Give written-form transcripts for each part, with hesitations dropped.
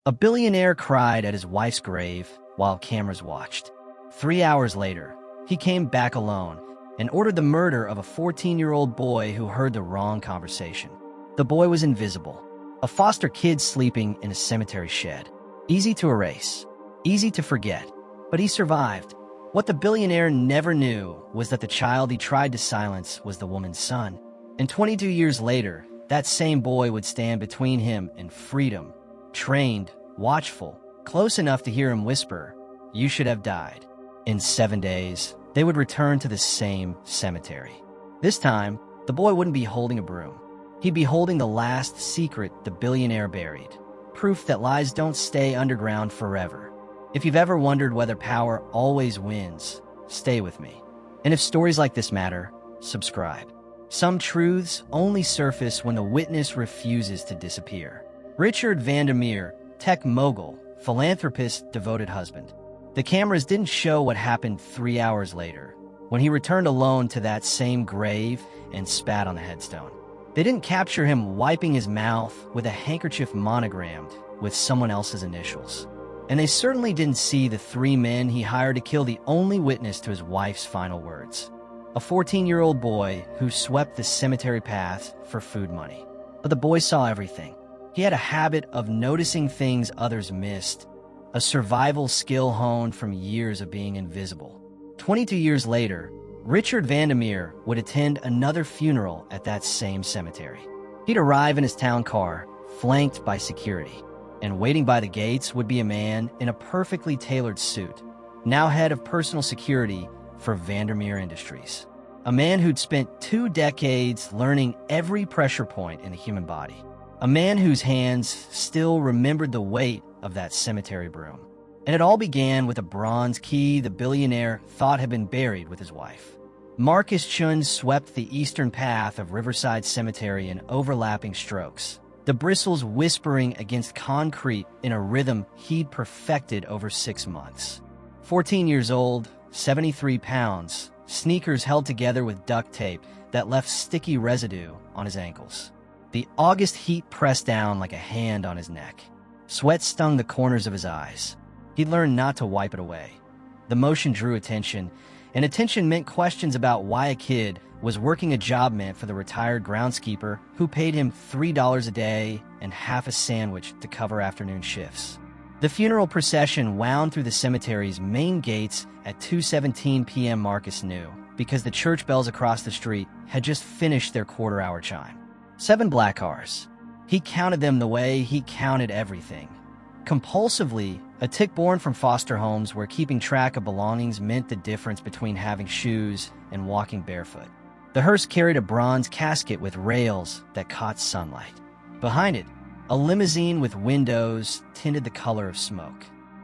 A billionaire cried at his wife's grave while cameras watched. 3 hours later, he came back alone and ordered the murder of a 14-year-old boy who heard the wrong conversation. The boy was invisible, a foster kid sleeping in a cemetery shed. Easy to erase, easy to forget, but he survived. What the billionaire never knew was that the child he tried to silence was the woman's son. And 22 years later, that same boy would stand between him and freedom, trained, watchful, close enough to hear him whisper, "You should have died." In 7 days, they would return to the same cemetery. This time, the boy wouldn't be holding a broom. He'd be holding the last secret the billionaire buried, proof that lies don't stay underground forever. If you've ever wondered whether power always wins, stay with me. And if stories like this matter, subscribe. Some truths only surface when the witness refuses to disappear. Richard Vandermeer, tech mogul, philanthropist, devoted husband. The cameras didn't show what happened 3 hours later, when he returned alone to that same grave and spat on the headstone. They didn't capture him wiping his mouth with a handkerchief monogrammed with someone else's initials. And they certainly didn't see the 3 men he hired to kill the only witness to his wife's final words. A 14-year-old boy who swept the cemetery paths for food money. But the boy saw everything. He had a habit of noticing things others missed, a survival skill honed from years of being invisible. 22 years later, Richard Vandermeer would attend another funeral at that same cemetery. He'd arrive in his town car, flanked by security, and waiting by the gates would be a man in a perfectly tailored suit, now head of personal security for Vandermeer Industries. A man who'd spent 2 decades learning every pressure point in the human body. A man whose hands still remembered the weight of that cemetery broom. And it all began with a bronze key the billionaire thought had been buried with his wife. Marcus Chun swept the eastern path of Riverside Cemetery in overlapping strokes, the bristles whispering against concrete in a rhythm he'd perfected over 6 months. 14 years old, 73 pounds, sneakers held together with duct tape that left sticky residue on his ankles. The August heat pressed down like a hand on his neck. Sweat stung the corners of his eyes. He'd learned not to wipe it away. The motion drew attention, and attention meant questions about why a kid was working a job meant for the retired groundskeeper who paid him $3 a day and half a sandwich to cover afternoon shifts. The funeral procession wound through the cemetery's main gates at 2:17 p.m. Marcus knew, because the church bells across the street had just finished their quarter-hour chime. 7 black cars. He counted them the way he counted everything. Compulsively, a tick born from foster homes where keeping track of belongings meant the difference between having shoes and walking barefoot. The hearse carried a bronze casket with rails that caught sunlight. Behind it, a limousine with windows tinted the color of smoke.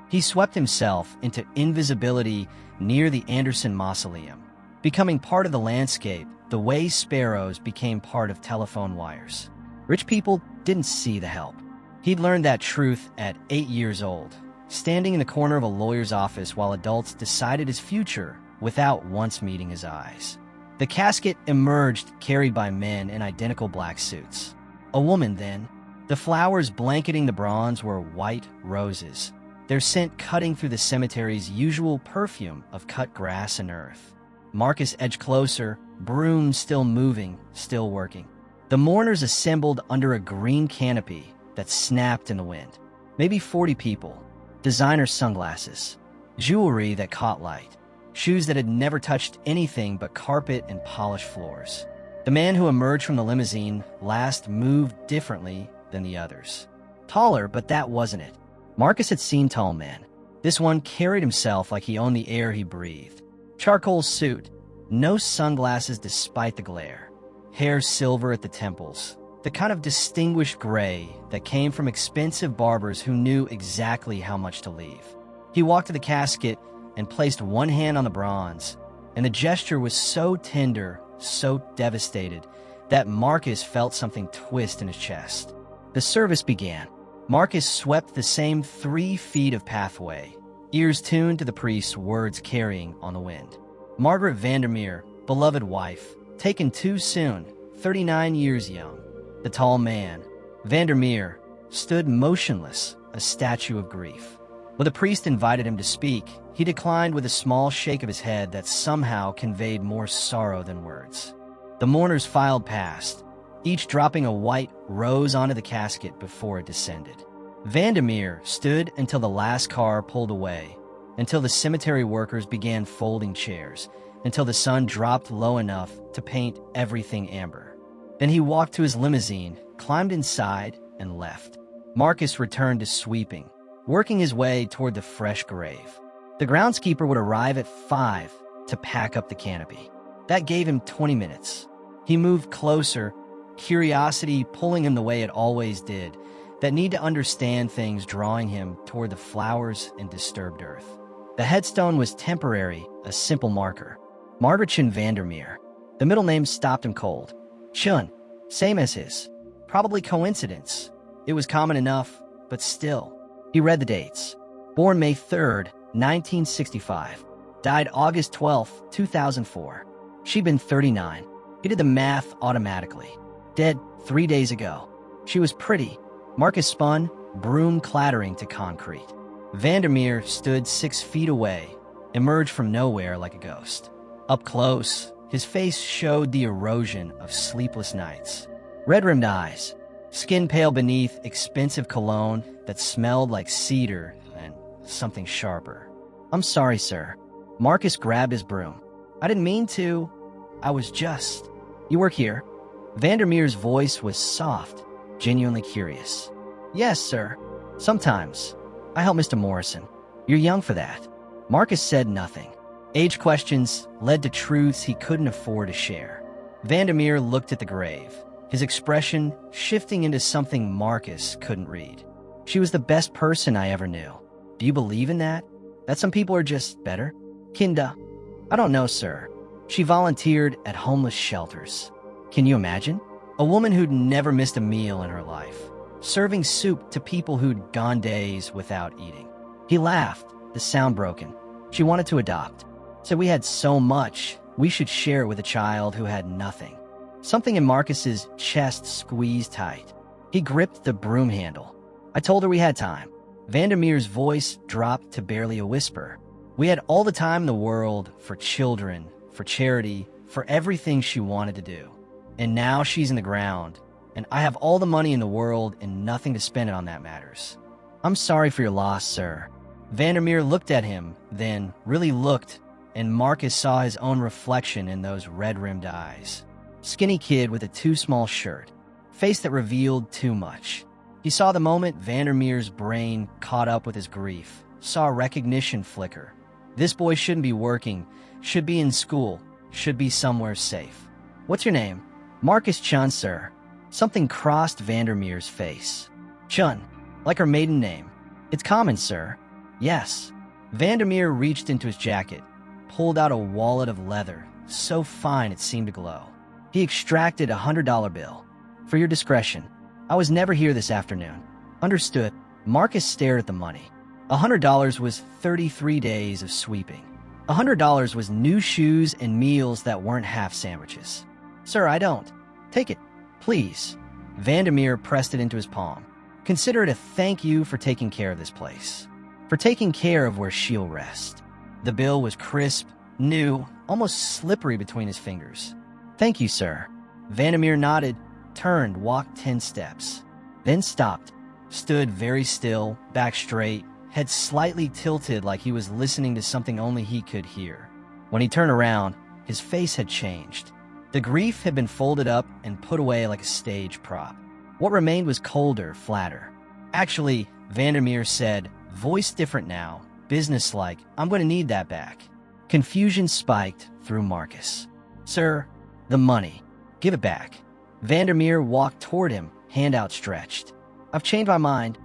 He swept himself into invisibility near the Anderson Mausoleum, becoming part of the landscape the way sparrows became part of telephone wires. Rich people didn't see the help. He'd learned that truth at 8 years old, standing in the corner of a lawyer's office while adults decided his future without once meeting his eyes. The casket emerged carried by men in identical black suits. A woman then. The flowers blanketing the bronze were white roses, their scent cutting through the cemetery's usual perfume of cut grass and earth. Marcus edged closer, broom still moving, still working. The mourners assembled under a green canopy that snapped in the wind. Maybe 40 people, designer sunglasses, jewelry that caught light, shoes that had never touched anything but carpet and polished floors. The man who emerged from the limousine last moved differently than the others. Taller, but that wasn't it. Marcus had seen tall men. This one carried himself like he owned the air he breathed. Charcoal suit, no sunglasses despite the glare. Hair silver at the temples, the kind of distinguished gray that came from expensive barbers who knew exactly how much to leave. He walked to the casket and placed one hand on the bronze, and the gesture was so tender, so devastated, that Marcus felt something twist in his chest. The service began. Marcus swept the same 3 feet of pathway, ears tuned to the priest's words carrying on the wind. Margaret Vandermeer, beloved wife, taken too soon, 39 years young. The tall man, Vandermeer, stood motionless, a statue of grief. When the priest invited him to speak, he declined with a small shake of his head that somehow conveyed more sorrow than words. The mourners filed past, each dropping a white rose onto the casket before it descended. Vandermeer stood until the last car pulled away, until the cemetery workers began folding chairs, until the sun dropped low enough to paint everything amber. Then he walked to his limousine, climbed inside, and left. Marcus returned to sweeping, working his way toward the fresh grave. The groundskeeper would arrive at 5 to pack up the canopy. That gave him 20 minutes. He moved closer, curiosity pulling him the way it always did, that need to understand things drawing him toward the flowers and disturbed earth. The headstone was temporary, a simple marker. Margaret Vandermeer. The middle name stopped him cold. Chun, same as his. Probably coincidence. It was common enough, but still. He read the dates. Born May 3rd, 1965. Died August 12th, 2004. She'd been 39. He did the math automatically. Dead 3 days ago. She was pretty. Marcus spun, broom clattering to concrete. Vandermeer stood 6 feet away, emerged from nowhere like a ghost. Up close, his face showed the erosion of sleepless nights. Red-rimmed eyes, skin pale beneath expensive cologne that smelled like cedar and something sharper. "I'm sorry, sir." Marcus grabbed his broom. "I didn't mean to. I was just..." "You work here?" Vandermeer's voice was soft, genuinely curious. "Yes, sir. Sometimes. I help Mr. Morrison." "You're young for that." Marcus said nothing. Age questions led to truths he couldn't afford to share. Vandermeer looked at the grave, his expression shifting into something Marcus couldn't read. "She was the best person I ever knew." "Do you believe in that? That some people are just better?" "Kinda. I don't know, sir. She volunteered at homeless shelters." "Can you imagine? A woman who'd never missed a meal in her life, serving soup to people who'd gone days without eating." He laughed, the sound broken. "She wanted to adopt. Said we had so much, we should share it with a child who had nothing." Something in Marcus's chest squeezed tight. He gripped the broom handle. "I told her we had time." Vandermeer's voice dropped to barely a whisper. "We had all the time in the world for children, for charity, for everything she wanted to do. And now she's in the ground, and I have all the money in the world and nothing to spend it on that matters. I'm sorry for your loss, sir." Vandermeer looked at him, then really looked, and Marcus saw his own reflection in those red-rimmed eyes. Skinny kid with a too small shirt, face that revealed too much. He saw the moment Vandermeer's brain caught up with his grief, saw recognition flicker. This boy shouldn't be working, should be in school, should be somewhere safe. "What's your name?" "Marcus Chun, sir." Something crossed Vandermeer's face. "Chun, like her maiden name." "It's common, sir." "Yes." Vandermeer reached into his jacket, pulled out a wallet of leather, so fine it seemed to glow. He extracted a $100 bill. "For your discretion. I was never here this afternoon." "Understood." Marcus stared at the money. $100 was 33 days of sweeping. $100 was new shoes and meals that weren't half sandwiches. "Sir, I don't." "Take it, please." Vandermeer pressed it into his palm. "Consider it a thank you for taking care of this place. For taking care of where she'll rest." The bill was crisp, new, almost slippery between his fingers. "Thank you, sir." Vandermeer nodded, turned, walked 10 steps. Then stopped, stood very still, back straight, head slightly tilted like he was listening to something only he could hear. When he turned around, his face had changed. The grief had been folded up and put away like a stage prop. What remained was colder, flatter. "Actually," Vandermeer said, voice different now, businesslike, "I'm going to need that back." Confusion spiked through Marcus. "Sir, the money. Give it back." Vandermeer walked toward him, hand outstretched. "I've changed my mind."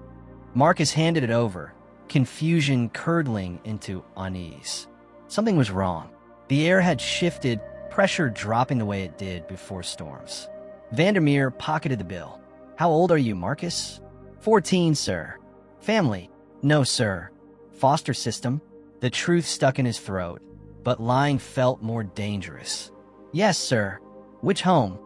Marcus handed it over, confusion curdling into unease. Something was wrong. The air had shifted, pressure dropping the way it did before storms. Vandermeer pocketed the bill. "How old are you, Marcus?" 14, sir." "Family?" "No, sir." "Foster system?" The truth stuck in his throat, but lying felt more dangerous. "Yes, sir." "Which home?"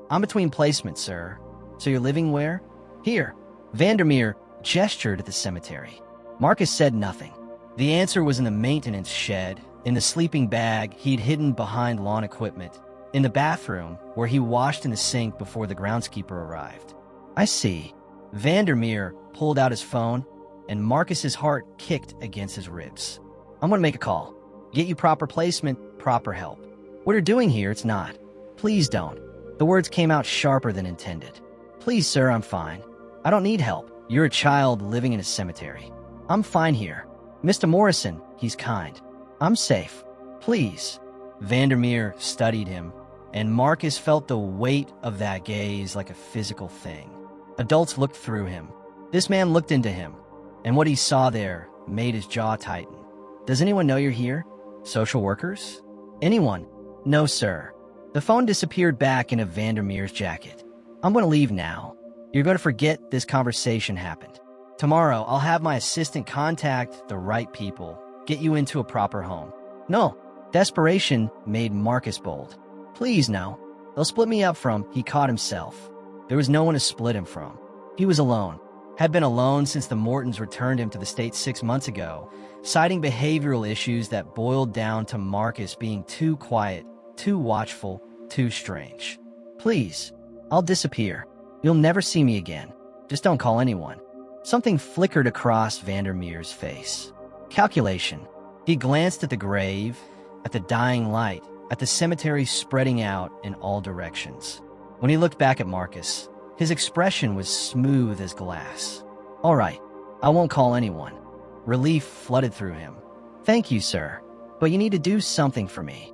I'm between placements, sir." "So you're living where?" "Here." Vandermeer, gestured at the cemetery. Marcus said nothing. The answer was in the maintenance shed, in the sleeping bag he'd hidden behind lawn equipment, in the bathroom where he washed in the sink before the groundskeeper arrived. I see. Vandermeer pulled out his phone, and Marcus's heart kicked against his ribs. I'm going to make a call. Get you proper placement, proper help. What you're doing here, it's not. Please don't. The words came out sharper than intended. Please, sir, I'm fine. I don't need help. You're a child living in a cemetery. I'm fine here. Mr. Morrison, he's kind. I'm safe. Please. Vandermeer studied him, and Marcus felt the weight of that gaze like a physical thing. Adults looked through him. This man looked into him, and what he saw there made his jaw tighten. Does anyone know you're here? Social workers? Anyone? No, sir. The phone disappeared back into Vandermeer's jacket. I'm going to leave now. You're going to forget this conversation happened. Tomorrow, I'll have my assistant contact the right people, get you into a proper home. No. Desperation made Marcus bold. Please, no. They'll split me up from. He caught himself. There was no one to split him from. He was alone. Had been alone since the Mortons returned him to the state 6 months ago, citing behavioral issues that boiled down to Marcus being too quiet, too watchful, too strange. Please, I'll disappear. You'll never see me again. Just don't call anyone. Something flickered across Vandermeer's face. Calculation. He glanced at the grave, at the dying light, at the cemetery spreading out in all directions. When he looked back at Marcus, his expression was smooth as glass. All right, I won't call anyone. Relief flooded through him. Thank you, sir, but you need to do something for me.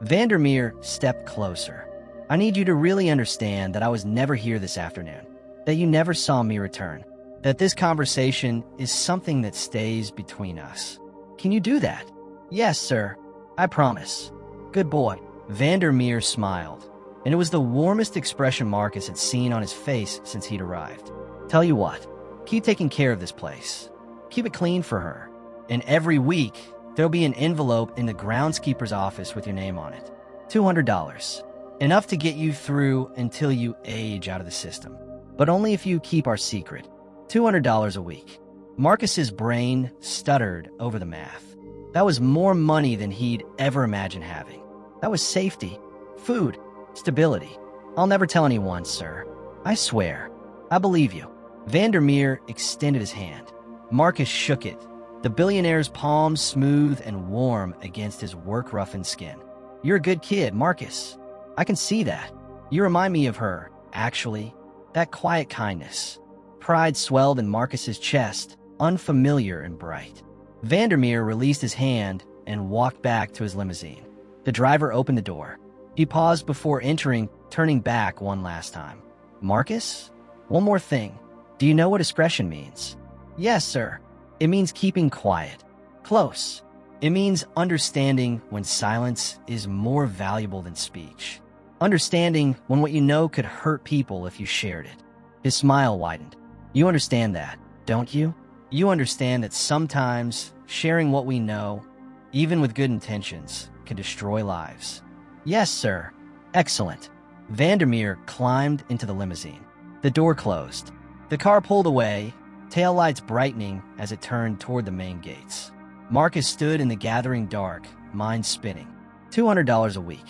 Vandermeer stepped closer. I need you to really understand that I was never here this afternoon, that you never saw me return, that this conversation is something that stays between us. Can you do that? Yes, sir. I promise. Good boy. Vandermeer smiled, and it was the warmest expression Marcus had seen on his face since he'd arrived. Tell you what, keep taking care of this place. Keep it clean for her. And every week, there'll be an envelope in the groundskeeper's office with your name on it. $200. Enough to get you through until you age out of the system. But only if you keep our secret. $200 a week. Marcus's brain stuttered over the math. That was more money than he'd ever imagined having. That was safety, food, stability. I'll never tell anyone, sir. I swear. I believe you. Vandermeer extended his hand. Marcus shook it, the billionaire's palm smooth and warm against his work-roughened skin. You're a good kid, Marcus. I can see that. You remind me of her, actually. That quiet kindness. Pride swelled in Marcus's chest, unfamiliar and bright. Vandermeer released his hand and walked back to his limousine. The driver opened the door. He paused before entering, turning back one last time. Marcus? One more thing. Do you know what discretion means? Yes, sir. It means keeping quiet. Close. It means understanding when silence is more valuable than speech. Understanding when what you know could hurt people if you shared it. His smile widened. You understand that, don't you? You understand that sometimes sharing what we know, even with good intentions, can destroy lives. Yes, sir. Excellent. Vandermeer climbed into the limousine. The door closed. The car pulled away, taillights brightening as it turned toward the main gates. Marcus stood in the gathering dark, mind spinning. $200 a week.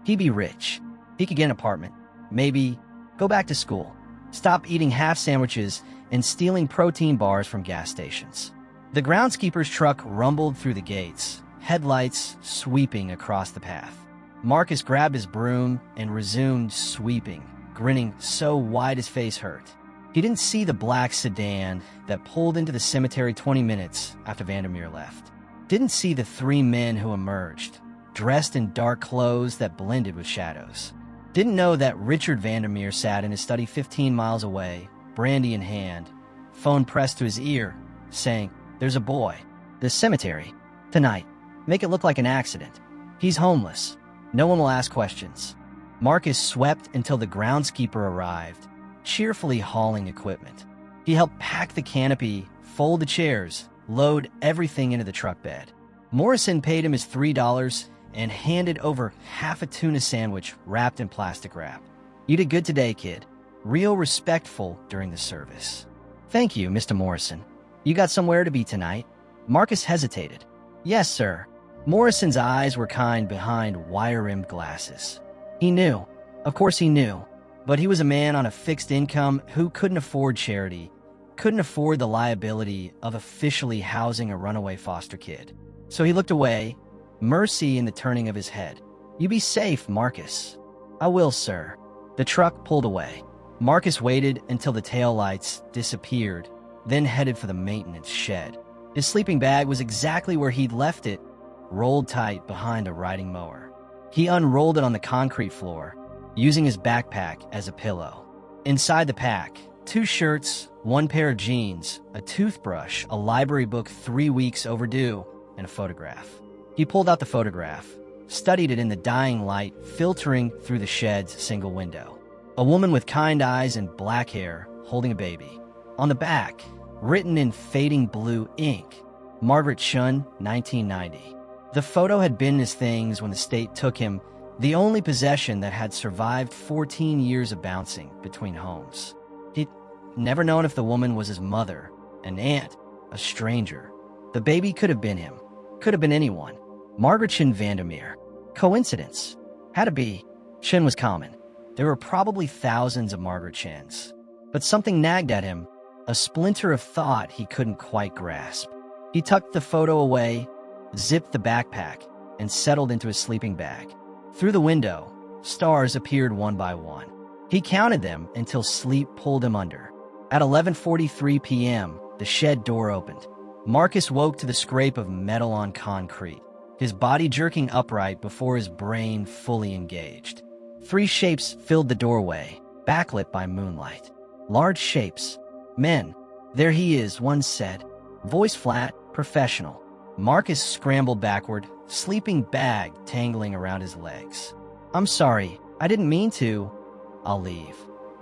He'd be rich. He could get an apartment. Maybe go back to school. Stop eating half sandwiches and stealing protein bars from gas stations. The groundskeeper's truck rumbled through the gates, headlights sweeping across the path. Marcus grabbed his broom and resumed sweeping, grinning so wide his face hurt. He didn't see the black sedan that pulled into the cemetery 20 minutes after Vandermeer left. Didn't see the three men who emerged, dressed in dark clothes that blended with shadows. Didn't know that Richard Vandermeer sat in his study 15 miles away, brandy in hand, phone pressed to his ear, saying, "There's a boy. The cemetery. Tonight. Make it look like an accident. He's homeless. No one will ask questions." Marcus swept until the groundskeeper arrived, cheerfully hauling equipment. He helped pack the canopy, fold the chairs, load everything into the truck bed. Morrison paid him his $3 and handed over half a tuna sandwich wrapped in plastic wrap. "You did good today, kid." Real respectful during the service. Thank you, Mr. Morrison. You got somewhere to be tonight? Marcus hesitated. Yes, sir. Morrison's eyes were kind behind wire-rimmed glasses. He knew. Of course he knew. But he was a man on a fixed income who couldn't afford charity, couldn't afford the liability of officially housing a runaway foster kid. So he looked away, mercy in the turning of his head. You be safe, Marcus. I will, sir. The truck pulled away. Marcus waited until the taillights disappeared, then headed for the maintenance shed. His sleeping bag was exactly where he'd left it, rolled tight behind a riding mower. He unrolled it on the concrete floor, using his backpack as a pillow. Inside the pack, 2 shirts, 1 pair of jeans, a toothbrush, a library book 3 weeks overdue, and a photograph. He pulled out the photograph, studied it in the dying light filtering through the shed's single window. A woman with kind eyes and black hair holding a baby. On the back, written in fading blue ink, Margaret Shun, 1990. The photo had been his things when the state took him, the only possession that had survived 14 years of bouncing between homes. He'd never known if the woman was his mother, an aunt, a stranger. The baby could have been him, could have been anyone. Margaret Shun Vandermeer. Coincidence? Had to be. Shun was common. There were probably thousands of Margaret Shuns. But something nagged at him, a splinter of thought he couldn't quite grasp. He tucked the photo away, zipped the backpack, and settled into his sleeping bag. Through the window, stars appeared one by one. He counted them until sleep pulled him under. At 11:43 p.m., the shed door opened. Marcus woke to the scrape of metal on concrete, his body jerking upright before his brain fully engaged. 3 shapes filled the doorway, backlit by moonlight. Large shapes. Men. There he is, one said. Voice flat, professional. Marcus scrambled backward, sleeping bag tangling around his legs. I'm sorry, I didn't mean to. I'll leave.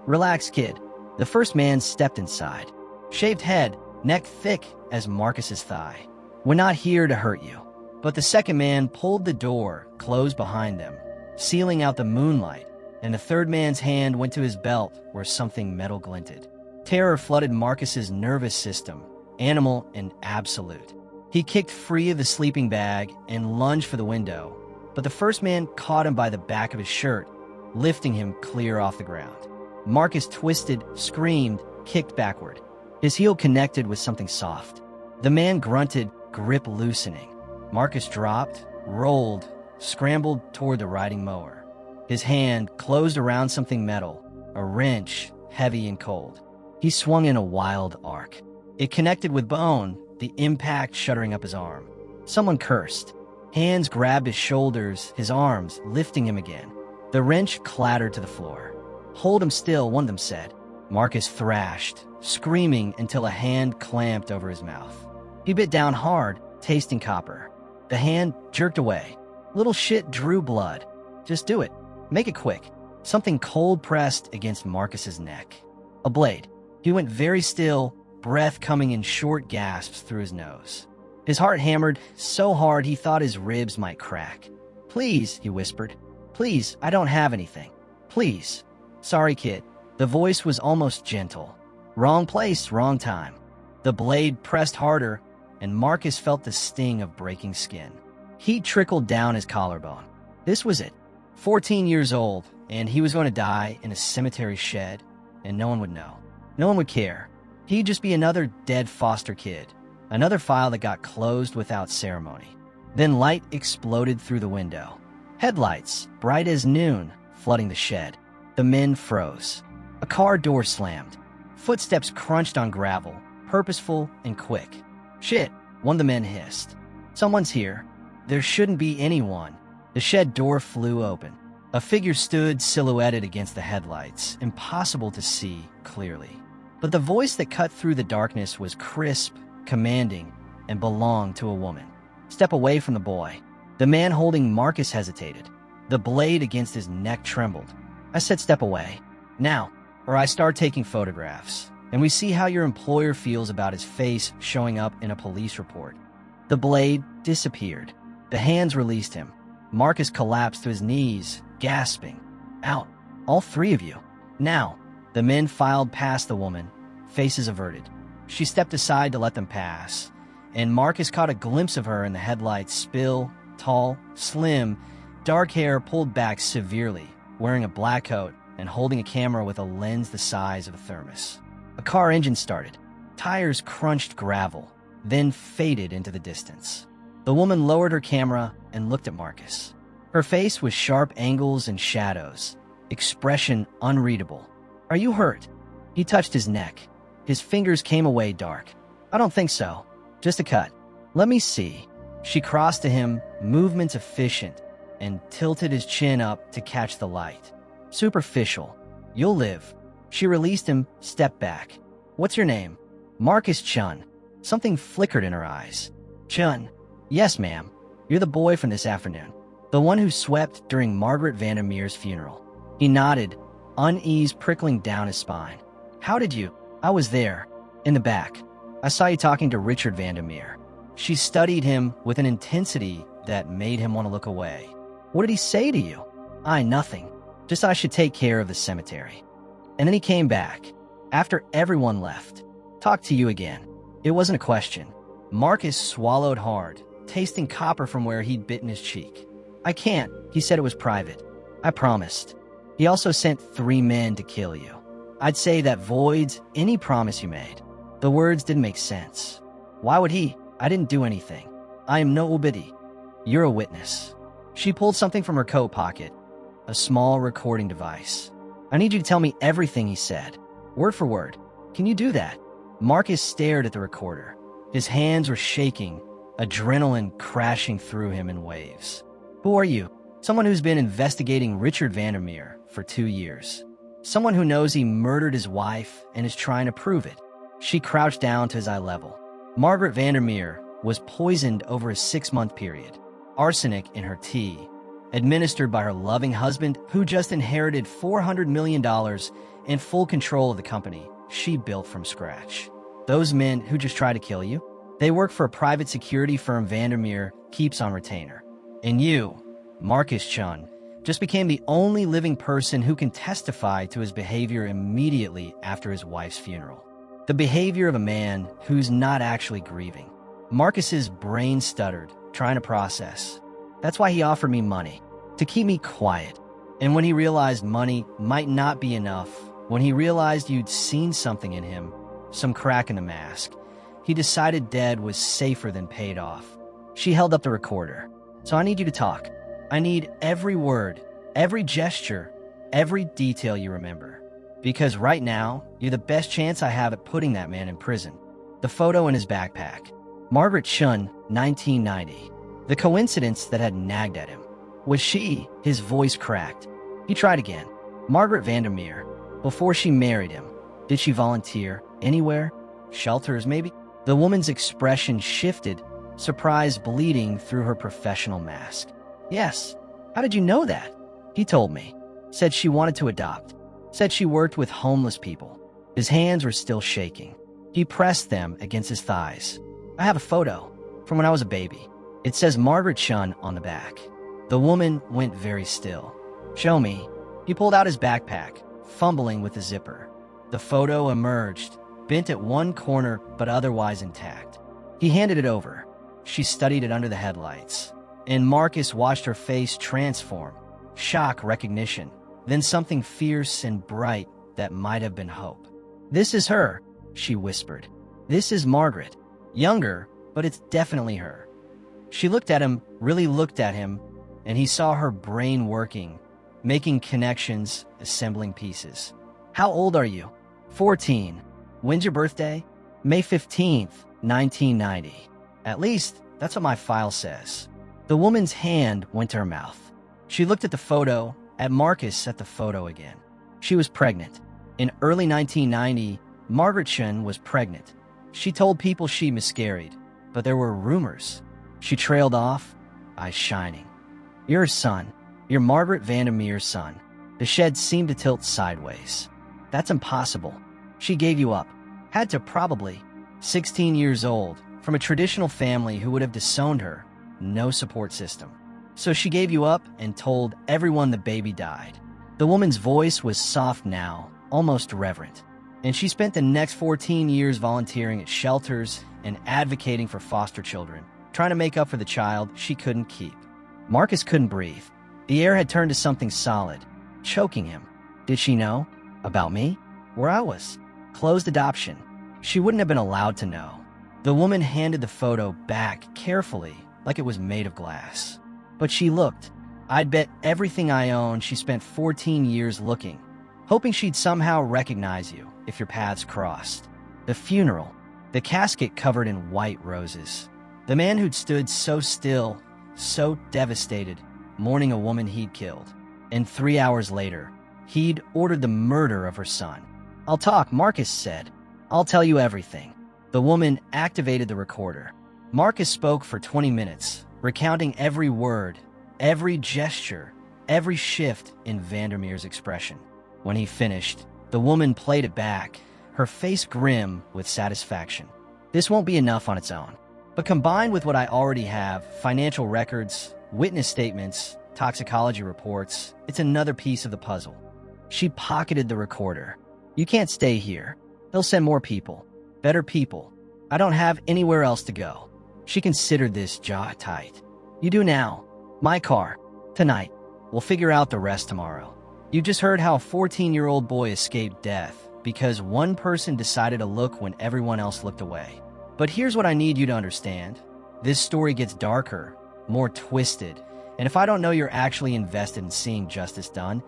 Relax, kid. The first man stepped inside. Shaved head, neck thick as Marcus's thigh. We're not here to hurt you. But the second man pulled the door, closed behind them, sealing out the moonlight, and the third man's hand went to his belt where something metal glinted. Terror flooded Marcus's nervous system, animal and absolute. He kicked free of the sleeping bag and lunged for the window, but the first man caught him by the back of his shirt, lifting him clear off the ground. Marcus twisted, screamed, kicked backward. His heel connected with something soft. The man grunted, grip loosening. Marcus dropped, rolled, scrambled toward the riding mower. His hand closed around something metal, a wrench, heavy and cold. He swung in a wild arc. It connected with bone, the impact shuddering up his arm. Someone cursed. Hands grabbed his shoulders, his arms, lifting him again. The wrench clattered to the floor. Hold him still, one of them said. Marcus thrashed, screaming until a hand clamped over his mouth. He bit down hard, tasting copper. The hand jerked away. Little shit drew blood. Just do it. Make it quick. Something cold pressed against Marcus's neck. A blade. He went very still, breath coming in short gasps through his nose. His heart hammered so hard he thought his ribs might crack. Please, he whispered. Please, I don't have anything. Please. Sorry, kid. The voice was almost gentle. Wrong place, wrong time. The blade pressed harder, and Marcus felt the sting of breaking skin. Heat trickled down his collarbone. This was it. 14 years old, and he was going to die in a cemetery shed, and no one would know. No one would care. He'd just be another dead foster kid, another file that got closed without ceremony. Then light exploded through the window. Headlights, bright as noon, flooding the shed. The men froze. A car door slammed. Footsteps crunched on gravel, purposeful and quick. Shit, one of the men hissed. Someone's here. There shouldn't be anyone. The shed door flew open. A figure stood silhouetted against the headlights, impossible to see clearly. But the voice that cut through the darkness was crisp, commanding, and belonged to a woman. Step away from the boy. The man holding Marcus hesitated. The blade against his neck trembled. I said step away. Now, or I start taking photographs, and we see how your employer feels about his face showing up in a police report. The blade disappeared. The hands released him. Marcus collapsed to his knees, gasping. Out. All 3 of you. Now. The men filed past the woman, faces averted. She stepped aside to let them pass, and Marcus caught a glimpse of her in the headlights, tall, slim, dark hair pulled back severely, wearing a black coat and holding a camera with a lens the size of a thermos. A car engine started. Tires crunched gravel, then faded into the distance. The woman lowered her camera and looked at Marcus. Her face was sharp angles and shadows, expression unreadable. "Are you hurt?" He touched his neck. His fingers came away dark. "I don't think so. Just a cut." "Let me see." She crossed to him, movements efficient, and tilted his chin up to catch the light. "Superficial. You'll live." She released him, stepped back. "What's your name?" "Marcus Chun." Something flickered in her eyes. "Chun." "Yes, ma'am. You're the boy from this afternoon. The one who swept during Margaret Vandermeer's funeral." He nodded, unease prickling down his spine. "How did you?" "I was there, in the back. I saw you talking to Richard Vandermeer." She studied him with an intensity that made him want to look away. "What did he say to you?" Nothing. Just I should take care of the cemetery." And then he came back, after everyone left. "Talk to you again." It wasn't a question. Marcus swallowed hard, tasting copper from where he'd bitten his cheek. "I can't." He said it was private. "I promised." He also sent 3 men to kill you. I'd say that voids any promise you made. The words didn't make sense. "Why would he?" "I didn't do anything. I am nobody. You're a witness." She pulled something from her coat pocket, a small recording device. "I need you to tell me everything he said, word for word. Can you do that?" Marcus stared at the recorder. His hands were shaking, adrenaline crashing through him in waves. "Who are you?" "Someone who's been investigating Richard Vandermeer for 2 years. Someone who knows he murdered his wife and is trying to prove it." She crouched down to his eye level. Margaret Vandermeer was poisoned over a 6-month period. Arsenic in her tea, administered by her loving husband who just inherited $400 million and full control of the company she built from scratch. Those men who just try to kill you, they work for a private security firm Vandermeer keeps on retainer. And you, Marcus Chun, just became the only living person who can testify to his behavior immediately after his wife's funeral. The behavior of a man who's not actually grieving. Marcus's brain stuttered, trying to process. That's why he offered me money, to keep me quiet. And when he realized money might not be enough, when he realized you'd seen something in him, some crack in the mask, he decided dead was safer than paid off. She held up the recorder. "So I need you to talk. I need every word, every gesture, every detail you remember. Because right now, you're the best chance I have at putting that man in prison." The photo in his backpack. Margaret Chun, 1990. The coincidence that had nagged at him. Was she? His voice cracked. He tried again. Margaret Vandermeer. Before she married him, did she volunteer anywhere? Shelters, maybe? The woman's expression shifted, surprise bleeding through her professional mask. "Yes." "How did you know that?" "He told me. Said she wanted to adopt. Said she worked with homeless people." His hands were still shaking. He pressed them against his thighs. "I have a photo from when I was a baby. It says Margaret Chun on the back." The woman went very still. "Show me." He pulled out his backpack, fumbling with the zipper. The photo emerged, bent at one corner but otherwise intact. He handed it over. She studied it under the headlights, and Marcus watched her face transform. Shock, recognition, then something fierce and bright that might have been hope. "This is her," she whispered. "This is Margaret. Younger, but it's definitely her." She looked at him, really looked at him, and he saw her brain working, making connections, assembling pieces. "How old are you?" 14. "When's your birthday?" "May 15th, 1990. "At least, that's what my file says." The woman's hand went to her mouth. She looked at the photo, at Marcus, at the photo again. She was pregnant. In early 1990, Margaret Chun was pregnant. She told people she miscarried, but there were rumors. She trailed off, eyes shining. "You're her son. You're Margaret Vandermeer's son." The shed seemed to tilt sideways. "That's impossible. She gave you up. Had to, probably. 16 years old, from a traditional family who would have disowned her. No support system. So she gave you up and told everyone the baby died." The woman's voice was soft now, almost reverent. and she spent the next 14 years volunteering at shelters and advocating for foster children, trying to make up for the child she couldn't keep. Marcus couldn't breathe. The air had turned to something solid, choking him. Did she know? About me? Where I was? Closed adoption. She wouldn't have been allowed to know. The woman handed the photo back carefully, like it was made of glass. But she looked. I'd bet everything I own she spent 14 years looking, hoping she'd somehow recognize you if your paths crossed. The funeral, the casket covered in white roses. The man who'd stood so still, so devastated, mourning a woman he'd killed. And 3 hours later, he'd ordered the murder of her son. I'll talk, Marcus said. I'll tell you everything. The woman activated the recorder. Marcus spoke for 20 minutes, recounting every word, every gesture, every shift in Vandermeer's expression. When he finished, the woman played it back, her face grim with satisfaction. This won't be enough on its own, but combined with what I already have, financial records, witness statements, toxicology reports, it's another piece of the puzzle. She pocketed the recorder. You can't stay here. They'll send more people. Better people. I don't have anywhere else to go. She considered this jaw tight. You do now. My car. Tonight. We'll figure out the rest tomorrow. You just heard how a 14-year-old boy escaped death because one person decided to look when everyone else looked away. But here's what I need you to understand. This story gets darker, more twisted, and if I don't know you're actually invested in seeing justice done,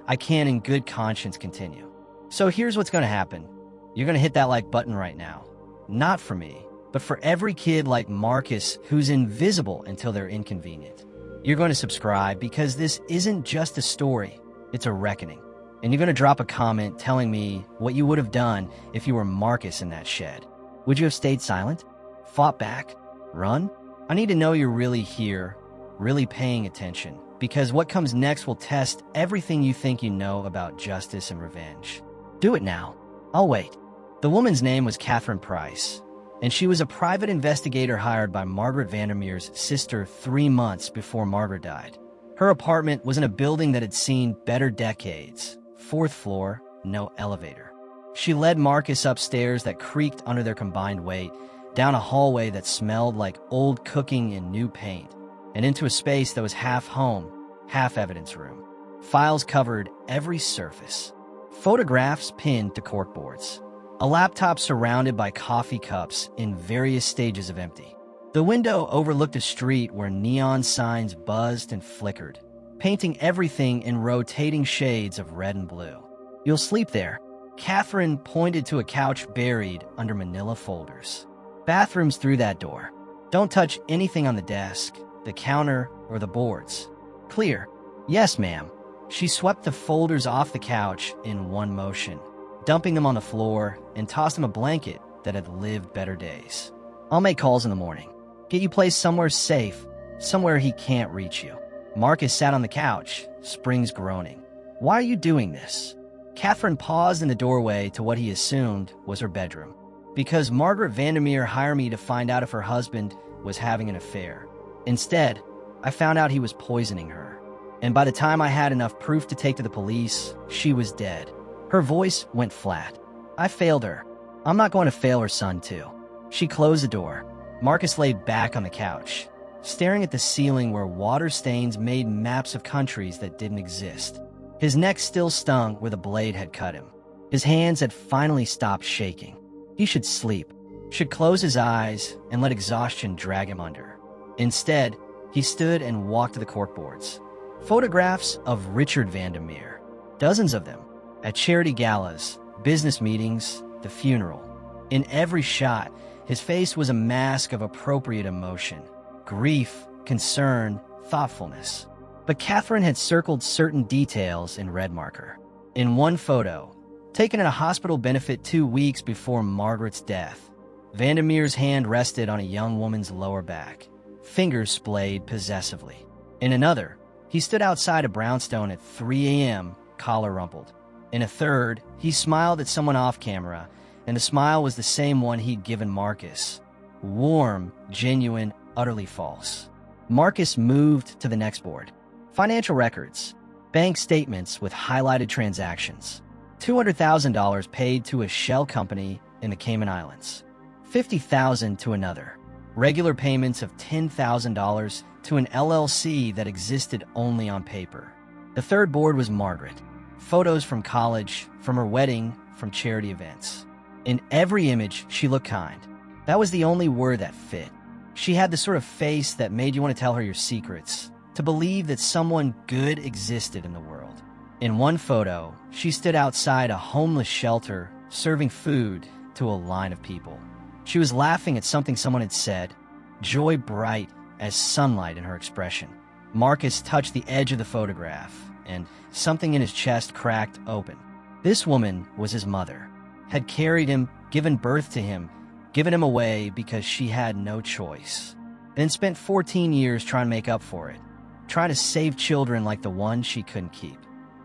I can't in good conscience continue. So here's what's going to happen. You're going to hit that like button right now. Not for me, but for every kid like Marcus who's invisible until they're inconvenient. You're going to subscribe because this isn't just a story, it's a reckoning. And you're going to drop a comment telling me what you would have done if you were Marcus in that shed. Would you have stayed silent? Fought back? Run? I need to know you're really here, really paying attention, because what comes next will test everything you think you know about justice and revenge. Do it now. I'll wait. The woman's name was Catherine Price, and she was a private investigator hired by Margaret Vandermeer's sister 3 months before Margaret died. Her apartment was in a building that had seen better decades. 4th floor, no elevator. She led Marcus upstairs that creaked under their combined weight, down a hallway that smelled like old cooking and new paint, and into a space that was half home, half evidence room. Files covered every surface. Photographs pinned to corkboards. A laptop surrounded by coffee cups in various stages of empty. The window overlooked a street where neon signs buzzed and flickered, painting everything in rotating shades of red and blue. You'll sleep there. Catherine pointed to a couch buried under manila folders. Bathrooms through that door. Don't touch anything on the desk, the counter, or the boards. Clear. Yes, ma'am. She swept the folders off the couch in one motion, dumping them on the floor, and tossed him a blanket that had lived better days. I'll make calls in the morning. Get you placed somewhere safe, somewhere he can't reach you. Marcus sat on the couch, springs groaning. Why are you doing this? Catherine paused in the doorway to what he assumed was her bedroom. Because Margaret Vandermeer hired me to find out if her husband was having an affair. Instead, I found out he was poisoning her. And by the time I had enough proof to take to the police, she was dead. Her voice went flat. I failed her. I'm not going to fail her son, too. She closed the door. Marcus lay back on the couch, staring at the ceiling where water stains made maps of countries that didn't exist. His neck still stung where the blade had cut him. His hands had finally stopped shaking. He should sleep, should close his eyes and let exhaustion drag him under. Instead, he stood and walked to the corkboards. Photographs of Richard Vandermeer, dozens of them, at charity galas, business meetings, the funeral. In every shot, his face was a mask of appropriate emotion, grief, concern, thoughtfulness. But Catherine had circled certain details in red marker. In one photo, taken at a hospital benefit 2 weeks before Margaret's death, Vandermeer's hand rested on a young woman's lower back, fingers splayed possessively. In another, he stood outside a brownstone at 3 a.m., collar rumpled. In a third, he smiled at someone off camera, and the smile was the same one he'd given Marcus. Warm, genuine, utterly false. Marcus moved to the next board. Financial records. Bank statements with highlighted transactions. $200,000 paid to a shell company in the Cayman Islands, $50,000 to another, regular payments of $10,000 to an LLC that existed only on paper. The third board was Margaret. Photos from college, from her wedding, from charity events. In every image, she looked kind. That was the only word that fit. She had the sort of face that made you want to tell her your secrets, to believe that someone good existed in the world. In one photo, she stood outside a homeless shelter, serving food to a line of people. She was laughing at something someone had said, joy bright as sunlight in her expression. Marcus touched the edge of the photograph, and something in his chest cracked open. This woman was his mother, had carried him, given birth to him, given him away because she had no choice, then spent 14 years trying to make up for it, trying to save children like the one she couldn't keep.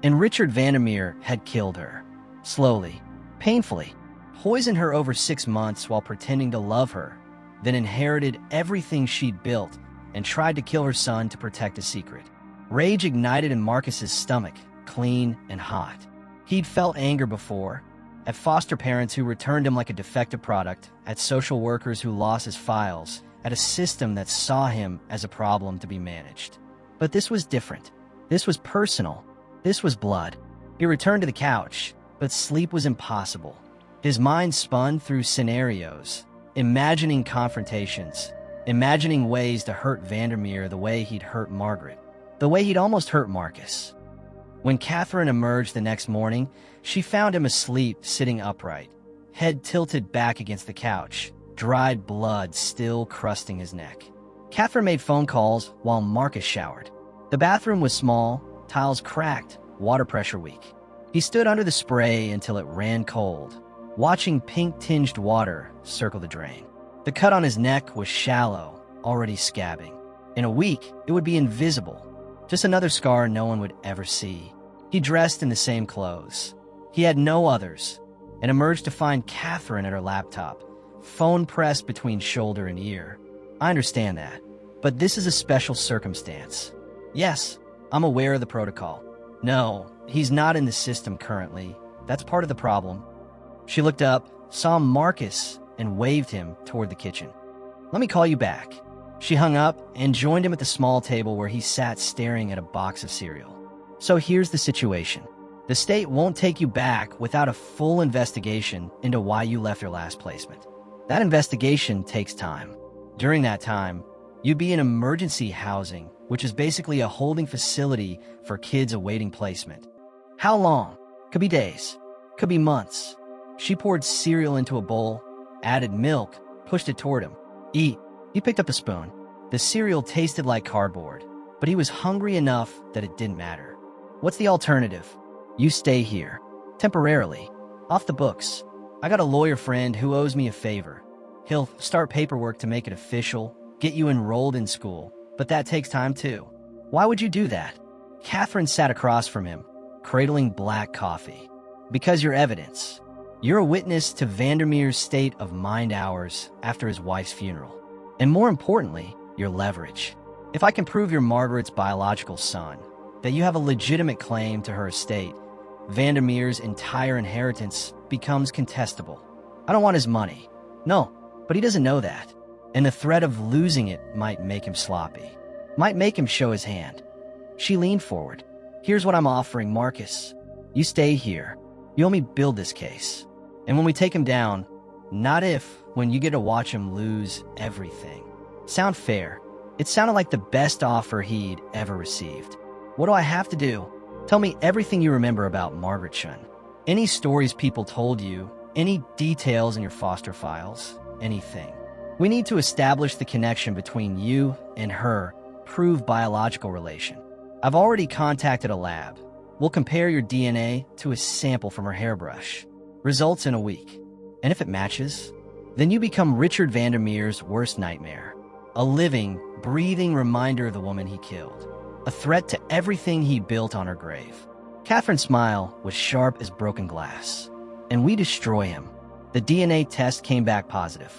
And Richard Vandermeer had killed her, slowly, painfully, poisoned her over 6 months while pretending to love her, then inherited everything she'd built and tried to kill her son to protect a secret. Rage ignited in Marcus's stomach, clean and hot. He'd felt anger before, at foster parents who returned him like a defective product, at social workers who lost his files, at a system that saw him as a problem to be managed. But this was different. This was personal. This was blood. He returned to the couch, but sleep was impossible. His mind spun through scenarios, imagining confrontations, imagining ways to hurt Vandermeer the way he'd hurt Margaret, the way he'd almost hurt Marcus. When Catherine emerged the next morning, she found him asleep, sitting upright, head tilted back against the couch, dried blood still crusting his neck. Catherine made phone calls while Marcus showered. The bathroom was small, tiles cracked, water pressure weak. He stood under the spray until it ran cold, watching pink-tinged water circle the drain. The cut on his neck was shallow, already scabbing. In a week, it would be invisible, just another scar no one would ever see. He dressed in the same clothes. He had no others, and emerged to find Catherine at her laptop, phone pressed between shoulder and ear. I understand that, but this is a special circumstance. Yes, I'm aware of the protocol. No, he's not in the system currently. That's part of the problem. She looked up, saw Marcus, and waved him toward the kitchen. Let me call you back. She hung up and joined him at the small table where he sat staring at a box of cereal. So here's the situation. The state won't take you back without a full investigation into why you left your last placement. That investigation takes time. During that time, you'd be in emergency housing, which is basically a holding facility for kids awaiting placement. How long? Could be days. Could be months. She poured cereal into a bowl, added milk, pushed it toward him. Eat. He picked up a spoon. The cereal tasted like cardboard, but he was hungry enough that it didn't matter. What's the alternative? You stay here. Temporarily. Off the books. I got a lawyer friend who owes me a favor. He'll start paperwork to make it official, get you enrolled in school, but that takes time too. Why would you do that? Catherine sat across from him, cradling black coffee. Because you're evidence. You're a witness to Vandermeer's state of mind hours after his wife's funeral. And more importantly, your leverage. If I can prove you're Margaret's biological son, that you have a legitimate claim to her estate, Vandermeer's entire inheritance becomes contestable. I don't want his money. No, but he doesn't know that. And the threat of losing it might make him sloppy. Might make him show his hand. She leaned forward. Here's what I'm offering, Marcus. You stay here. You help me build this case. And when we take him down, not if, when you get to watch him lose everything. Sound fair? It sounded like the best offer he'd ever received. What do I have to do? Tell me everything you remember about Margaret Chun. Any stories people told you, any details in your foster files, anything. We need to establish the connection between you and her, prove biological relation. I've already contacted a lab. We'll compare your DNA to a sample from her hairbrush. Results in a week. And if it matches, then you become Richard Vandermeer's worst nightmare. A living, breathing reminder of the woman he killed. A threat to everything he built on her grave. Catherine's smile was sharp as broken glass. And we destroy him. The DNA test came back positive.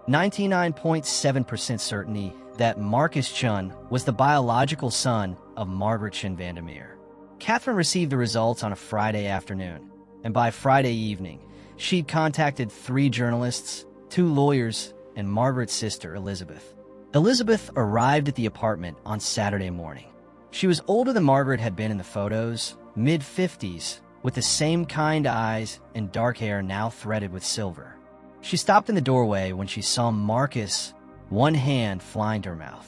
99.7% certainty that Marcus Chun was the biological son of Margaret Chun Vandermeer. Catherine received the results on a Friday afternoon. and by Friday evening, she'd contacted 3 journalists, 2 lawyers, and Margaret's sister, Elizabeth. Elizabeth arrived at the apartment on Saturday morning. She was older than Margaret had been in the photos, mid-50s, with the same kind eyes and dark hair now threaded with silver. She stopped in the doorway when she saw Marcus, one hand flying to her mouth.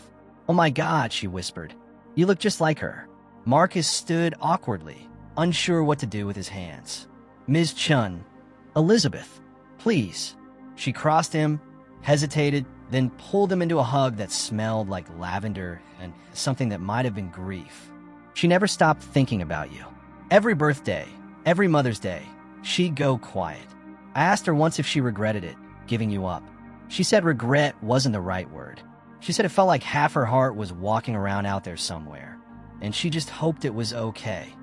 "Oh my God," she whispered. "You look just like her." Marcus stood awkwardly, unsure what to do with his hands. "Ms. Chun, Elizabeth, please." She crossed him, hesitated, then pulled him into a hug that smelled like lavender and something that might have been grief. "She never stopped thinking about you. Every birthday, every Mother's Day, she'd go quiet. I asked her once if she regretted it, giving you up. She said regret wasn't the right word. She said it felt like half her heart was walking around out there somewhere, and she just hoped it was okay."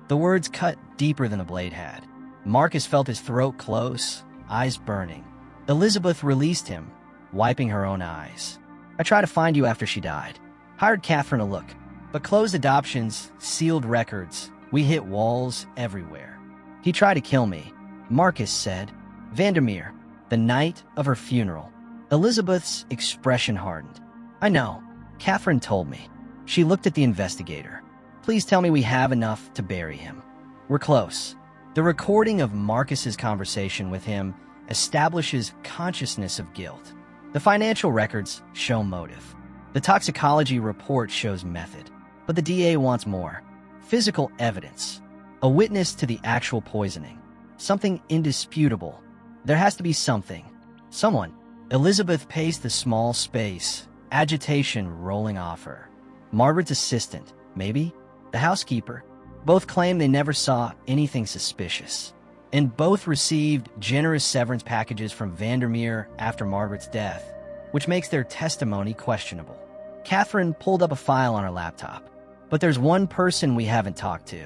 The words cut deeper than a blade had. Marcus felt his throat close, eyes burning. Elizabeth released him, wiping her own eyes. "I tried to find you after she died. Hired Catherine to look, but closed adoptions, sealed records. We hit walls everywhere. He tried to kill me," Marcus said. "Vandermeer, the night of her funeral." Elizabeth's expression hardened. "I know. Catherine told me." She looked at the investigator. "Please tell me we have enough to bury him. We're close." The recording of Marcus's conversation with him establishes consciousness of guilt. The financial records show motive. The toxicology report shows method. But the DA wants more. Physical evidence. A witness to the actual poisoning. Something indisputable. There has to be something. Someone. Elizabeth paced the small space, agitation rolling off her. Margaret's assistant, maybe? The housekeeper? Both claim they never saw anything suspicious. And both received generous severance packages from Vandermeer after Margaret's death, which makes their testimony questionable. Catherine pulled up a file on her laptop. But there's one person we haven't talked to.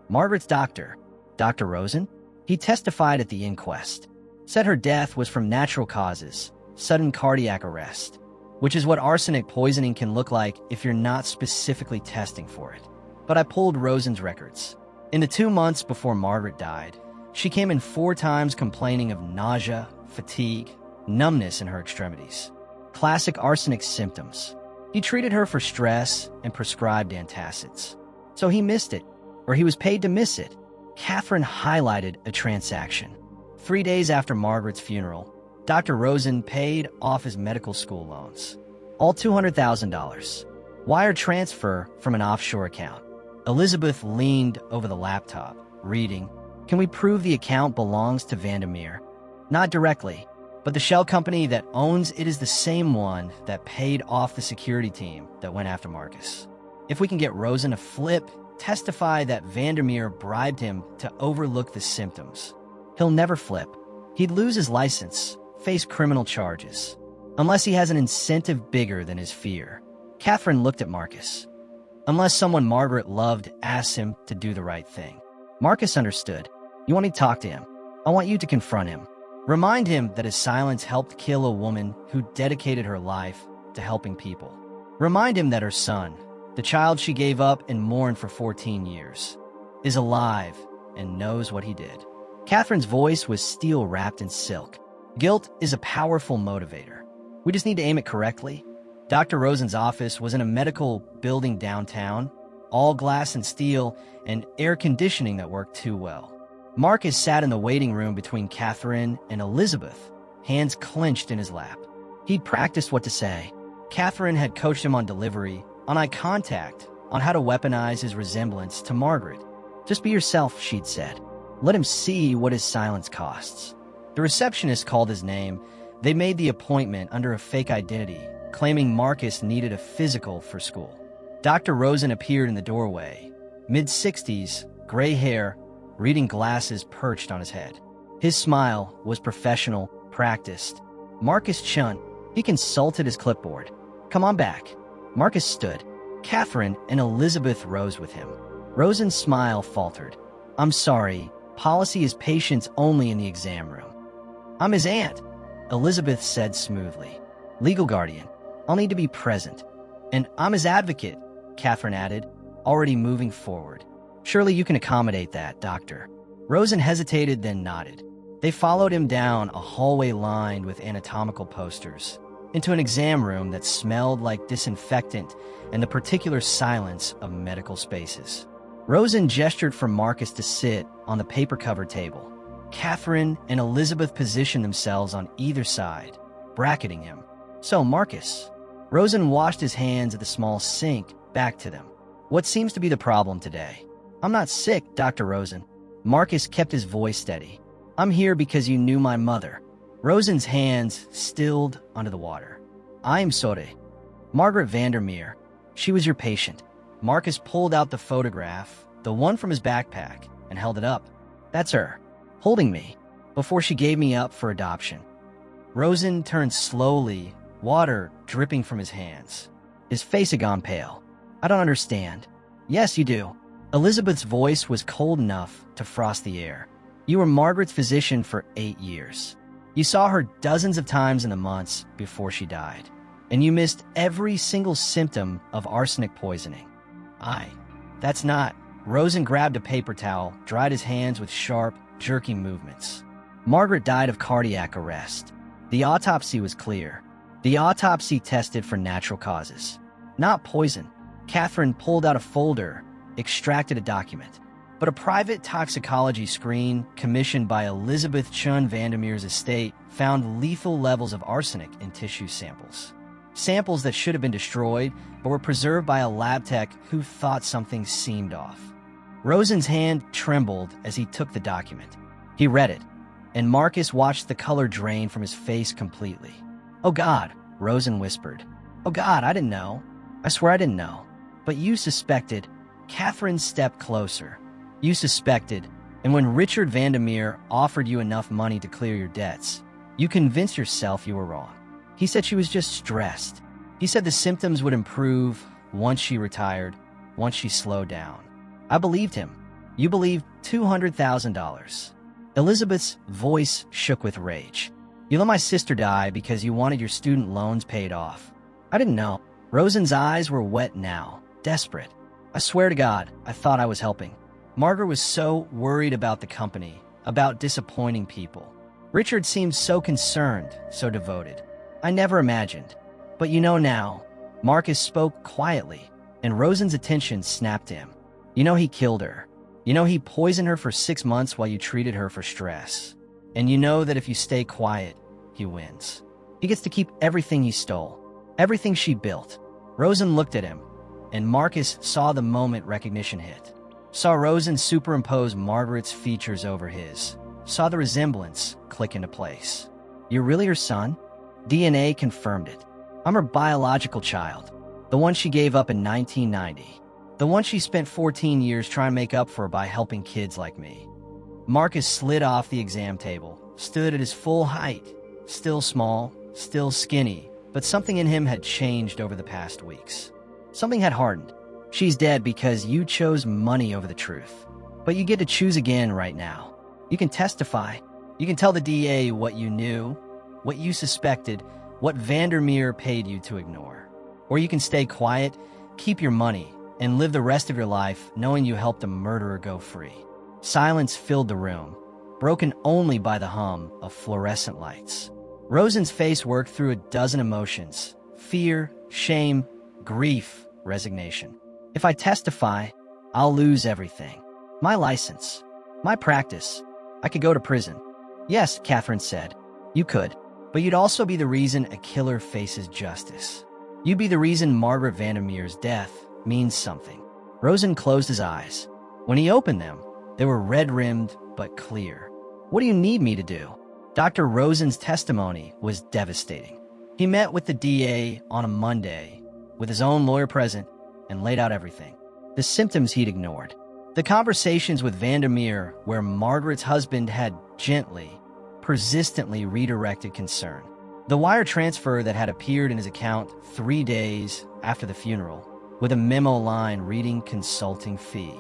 Margaret's doctor, Dr. Rosen. He testified at the inquest. Said her death was from natural causes, sudden cardiac arrest, which is what arsenic poisoning can look like if you're not specifically testing for it. But I pulled Rosen's records. In the 2 months before Margaret died, she came in 4 times complaining of nausea, fatigue, numbness in her extremities. Classic arsenic symptoms. He treated her for stress and prescribed antacids. So he missed it, or he was paid to miss it. Catherine highlighted a transaction. 3 days after Margaret's funeral, Dr. Rosen paid off his medical school loans. All $200,000. Wire transfer from an offshore account. Elizabeth leaned over the laptop, reading, "Can we prove the account belongs to Vandermeer? Not directly, but the shell company that owns it is the same one that paid off the security team that went after Marcus. If we can get Rosen to testify that Vandermeer bribed him to overlook the symptoms. He'll never flip. He'd lose his license, face criminal charges, unless he has an incentive bigger than his fear." Catherine looked at Marcus. Unless someone Margaret loved asked him to do the right thing. Marcus understood. "You want me to talk to him? I want you to confront him. Remind him that his silence helped kill a woman who dedicated her life to helping people. Remind him that her son, the child she gave up and mourned for 14 years, is alive and knows what he did." Catherine's voice was steel wrapped in silk. "Guilt is a powerful motivator. We just need to aim it correctly." Dr. Rosen's office was in a medical building downtown, all glass and steel, and air conditioning that worked too well. Marcus sat in the waiting room between Catherine and Elizabeth, hands clenched in his lap. He'd practiced what to say. Catherine had coached him on delivery, on eye contact, on how to weaponize his resemblance to Margaret. "Just be yourself," she'd said. "Let him see what his silence costs." The receptionist called his name. They made the appointment under a fake identity, claiming Marcus needed a physical for school. Dr. Rosen appeared in the doorway, mid-60s, gray hair, reading glasses perched on his head. His smile was professional, practiced. "Marcus Chun." He consulted his clipboard. "Come on back." Marcus stood. Catherine and Elizabeth rose with him. Rosen's smile faltered. "I'm sorry. Policy is patients only in the exam room." "I'm his aunt," Elizabeth said smoothly. "Legal guardian. I'll need to be present." "And I'm his advocate," Catherine added, already moving forward. "Surely you can accommodate that, doctor." Rosen hesitated, then nodded. They followed him down a hallway lined with anatomical posters, into an exam room that smelled like disinfectant and the particular silence of medical spaces. Rosen gestured for Marcus to sit on the paper-covered table. Catherine and Elizabeth positioned themselves on either side, bracketing him. "So, Marcus." Rosen washed his hands at the small sink back to them. "What seems to be the problem today?" "I'm not sick, Dr. Rosen." Marcus kept his voice steady. "I'm here because you knew my mother." Rosen's hands stilled under the water. "I'm sorry. Margaret Vandermeer. She was your patient." Marcus pulled out the photograph, the one from his backpack, and held it up. "That's her, holding me, before she gave me up for adoption." Rosen turned slowly, water dripping from his hands. His face had gone pale. "I don't understand." "Yes, you do." Elizabeth's voice was cold enough to frost the air. "You were Margaret's physician for 8 years. You saw her dozens of times in the months before she died, and you missed every single symptom of arsenic poisoning." That's not." Rosen grabbed a paper towel, dried his hands with sharp, jerky movements. "Margaret died of cardiac arrest. The autopsy was clear. The autopsy tested for natural causes, not poison." Catherine pulled out a folder, extracted a document. But a private toxicology screen commissioned by Elizabeth Chun Vandermeer's estate found lethal levels of arsenic in tissue samples. Samples that should have been destroyed, but were preserved by a lab tech who thought something seemed off. Rosen's hand trembled as he took the document. He read it, and Marcus watched the color drain from his face completely. "Oh God," Rosen whispered. "Oh God, I didn't know. I swear I didn't know." "But you suspected." Catherine stepped closer. "You suspected, and when Richard Vandermeer offered you enough money to clear your debts, you convinced yourself you were wrong. He said she was just stressed. He said the symptoms would improve once she retired, once she slowed down. I believed him. You believed $200,000. Elizabeth's voice shook with rage. "You let my sister die because you wanted your student loans paid off. I didn't know." Rosen's eyes were wet now, desperate. "I swear to God, I thought I was helping. Margaret was so worried about the company, about disappointing people. Richard seemed so concerned, so devoted. I never imagined. But you know now." Marcus spoke quietly, and Rosen's attention snapped to him. "You know he killed her. You know he poisoned her for 6 months while you treated her for stress. And you know that if you stay quiet, he wins. He gets to keep everything he stole, everything she built." Rosen looked at him, and Marcus saw the moment recognition hit. Saw Rosen superimpose Margaret's features over his. Saw the resemblance click into place. "You're really her son?" DNA confirmed it. "I'm her biological child. The one she gave up in 1990. The one she spent 14 years trying to make up for by helping kids like me." Marcus slid off the exam table, stood at his full height. Still small, still skinny, but something in him had changed over the past weeks. Something had hardened. "She's dead because you chose money over the truth. But you get to choose again right now. You can testify. You can tell the DA what you knew, what you suspected, what Vandermeer paid you to ignore. Or you can stay quiet, keep your money, and live the rest of your life knowing you helped a murderer go free." Silence filled the room, broken only by the hum of fluorescent lights. Rosen's face worked through a dozen emotions: fear, shame, grief, resignation. "If I testify, I'll lose everything. My license, my practice. I could go to prison." "Yes," Catherine said. "You could. But you'd also be the reason a killer faces justice. You'd be the reason Margaret Vandermeer's death means something." Rosen closed his eyes. When he opened them, they were red-rimmed but clear. "What do you need me to do?" Dr. Rosen's testimony was devastating. He met with the DA on a Monday, with his own lawyer present, and laid out everything. The symptoms he'd ignored. The conversations with Vandermeer where Margaret's husband had gently, persistently redirected concern. The wire transfer that had appeared in his account 3 days after the funeral, with a memo line reading consulting fee.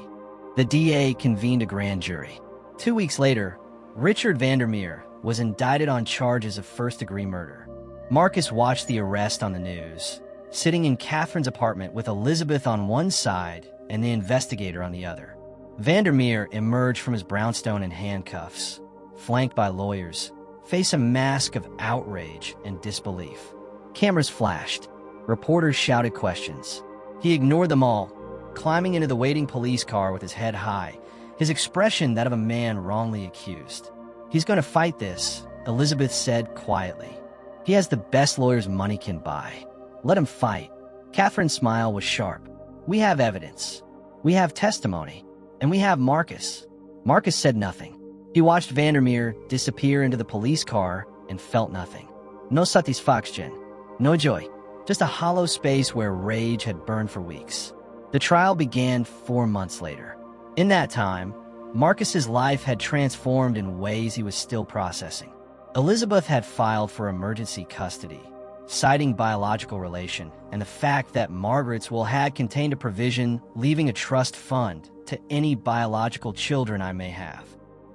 The DA convened a grand jury. 2 weeks later, Richard Vandermeer was indicted on charges of first-degree murder. Marcus watched the arrest on the news, sitting in Catherine's apartment with Elizabeth on one side and the investigator on the other. Vandermeer emerged from his brownstone in handcuffs, flanked by lawyers, face a mask of outrage and disbelief. Cameras flashed. Reporters shouted questions. He ignored them all, climbing into the waiting police car with his head high, his expression that of a man wrongly accused. "He's going to fight this," Elizabeth said quietly. "He has the best lawyers money can buy. Let him fight." Catherine's smile was sharp. "We have evidence. We have testimony. And we have Marcus." Marcus said nothing. He watched Vandermeer disappear into the police car and felt nothing. No satisfaction. No joy. Just a hollow space where rage had burned for weeks. The trial began 4 months later. In that time, Marcus's life had transformed in ways he was still processing. Elizabeth had filed for emergency custody, citing biological relation and the fact that Margaret's will had contained a provision leaving a trust fund to any biological children I may have.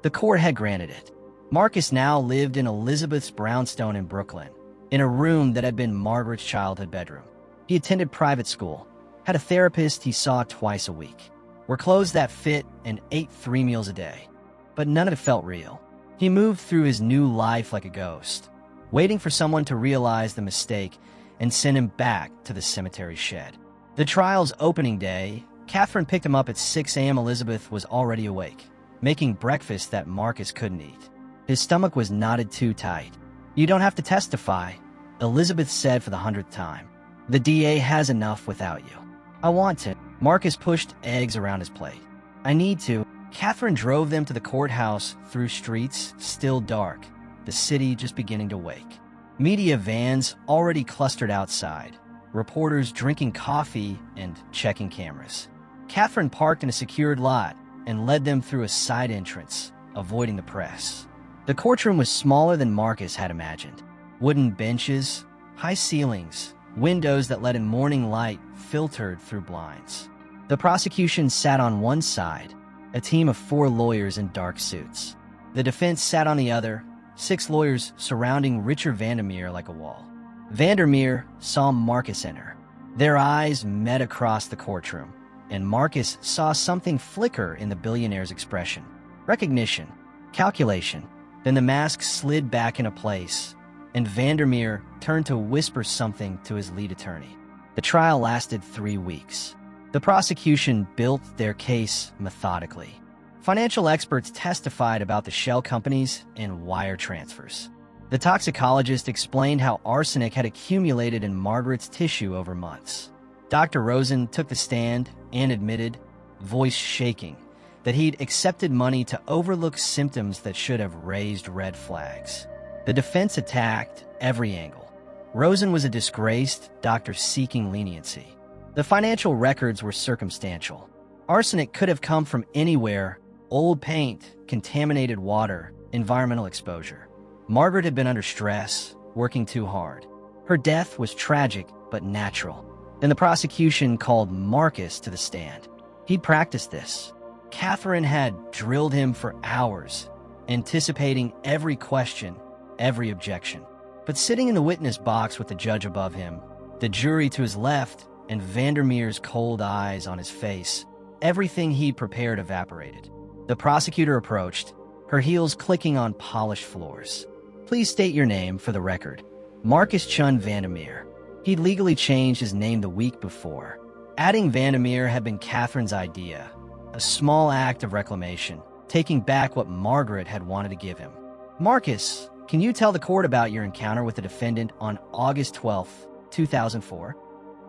The court had granted it. Marcus now lived in Elizabeth's brownstone in Brooklyn, in a room that had been Margaret's childhood bedroom. He attended private school, had a therapist he saw twice a week, wore clothes that fit, and ate 3 meals a day. But none of it felt real. He moved through his new life like a ghost, waiting for someone to realize the mistake and send him back to the cemetery shed. The trial's opening day, Catherine picked him up at 6 a.m. Elizabeth was already awake, making breakfast that Marcus couldn't eat. His stomach was knotted too tight. "You don't have to testify," Elizabeth said for the 100th time. "The DA has enough without you." "I want to." Marcus pushed eggs around his plate. "I need to." Catherine drove them to the courthouse through streets still dark, the city just beginning to wake. Media vans already clustered outside, reporters drinking coffee and checking cameras. Catherine parked in a secured lot and led them through a side entrance, avoiding the press. The courtroom was smaller than Marcus had imagined. Wooden benches, high ceilings, windows that let in morning light filtered through blinds. The prosecution sat on one side, a team of 4 lawyers in dark suits. The defense sat on the other, 6 lawyers surrounding Richard Vandermeer like a wall. Vandermeer saw Marcus enter. Their eyes met across the courtroom, and Marcus saw something flicker in the billionaire's expression. Recognition, calculation. Then the mask slid back into place, and Vandermeer turned to whisper something to his lead attorney. The trial lasted 3 weeks. The prosecution built their case methodically. Financial experts testified about the shell companies and wire transfers. The toxicologist explained how arsenic had accumulated in Margaret's tissue over months. Dr. Rosen took the stand and admitted, voice shaking, that he'd accepted money to overlook symptoms that should have raised red flags. The defense attacked every angle. Rosen was a disgraced doctor seeking leniency. The financial records were circumstantial. Arsenic could have come from anywhere: old paint, contaminated water, environmental exposure. Margaret had been under stress, working too hard. Her death was tragic but natural. Then the prosecution called Marcus to the stand. He'd practiced this. Catherine had drilled him for hours, anticipating every question, every objection. But sitting in the witness box with the judge above him, the jury to his left, and Vandermeer's cold eyes on his face, everything he'd prepared evaporated. The prosecutor approached, her heels clicking on polished floors. "Please state your name for the record." Marcus Chun Vandermeer. He'd legally changed his name the week before. Adding Vandermeer had been Catherine's idea, a small act of reclamation, taking back what Margaret had wanted to give him. "Marcus, can you tell the court about your encounter with the defendant on August 12, 2004?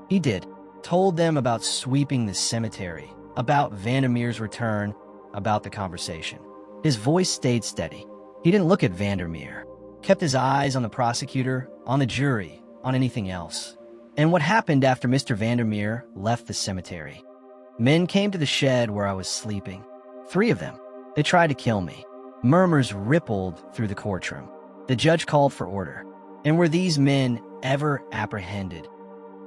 He did. Told them about sweeping the cemetery, about Vandermeer's return, about the conversation. His voice stayed steady. He didn't look at Vandermeer. Kept his eyes on the prosecutor, on the jury, on anything else. And what happened after Mr. Vandermeer left the cemetery? Men came to the shed where I was sleeping. 3 of them. They tried to kill me. Murmurs rippled through the courtroom. The judge called for order. And were these men ever apprehended?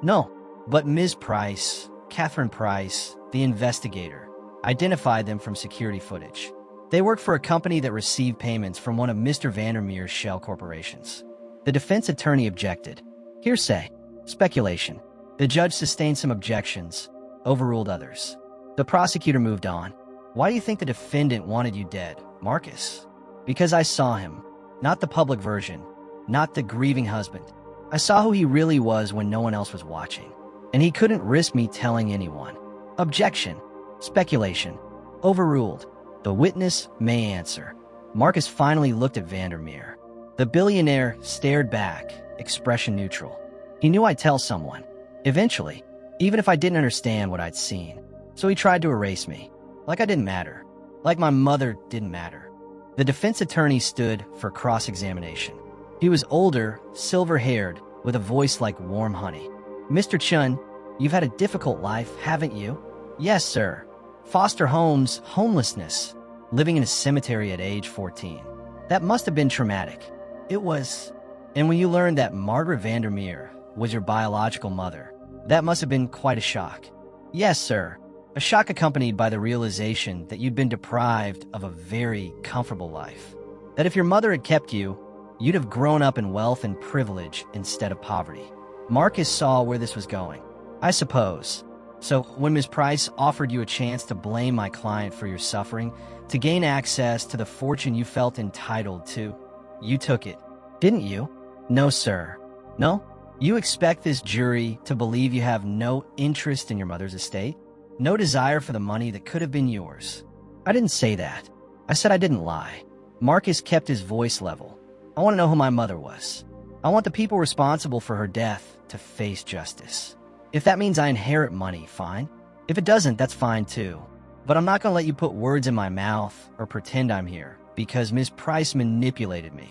No, but Ms. Price, Catherine Price, the investigator, identified them from security footage. They worked for a company that received payments from one of Mr. Vandermeer's shell corporations. The defense attorney objected. Hearsay. Speculation. The judge sustained some objections, overruled others. The prosecutor moved on. Why do you think the defendant wanted you dead, Marcus? Because I saw him. Not the public version. Not the grieving husband. I saw who he really was when no one else was watching. And he couldn't risk me telling anyone. Objection. Speculation. Overruled. The witness may answer. Marcus finally looked at Vandermeer. The billionaire stared back, expression neutral. He knew I'd tell someone. Eventually. Even if I didn't understand what I'd seen. So he tried to erase me. Like I didn't matter. Like my mother didn't matter. The defense attorney stood for cross-examination. He was older, silver-haired, with a voice like warm honey. Mr. Chun, you've had a difficult life, haven't you? Yes, sir. Foster homes, homelessness, living in a cemetery at age 14. That must have been traumatic. It was. And when you learned that Margaret Vandermeer was your biological mother, that must have been quite a shock. Yes, sir. A shock accompanied by the realization that you'd been deprived of a very comfortable life. That if your mother had kept you, you'd have grown up in wealth and privilege instead of poverty. Marcus saw where this was going, I suppose. So when Ms. Price offered you a chance to blame my client for your suffering, to gain access to the fortune you felt entitled to, you took it, didn't you? No, sir. No? You expect this jury to believe you have no interest in your mother's estate? No desire for the money that could have been yours? I didn't say that. I said I didn't lie. Marcus kept his voice level. I want to know who my mother was. I want the people responsible for her death to face justice. If that means I inherit money, fine. If it doesn't, that's fine too. But I'm not going to let you put words in my mouth or pretend I'm here, because Ms. Price manipulated me.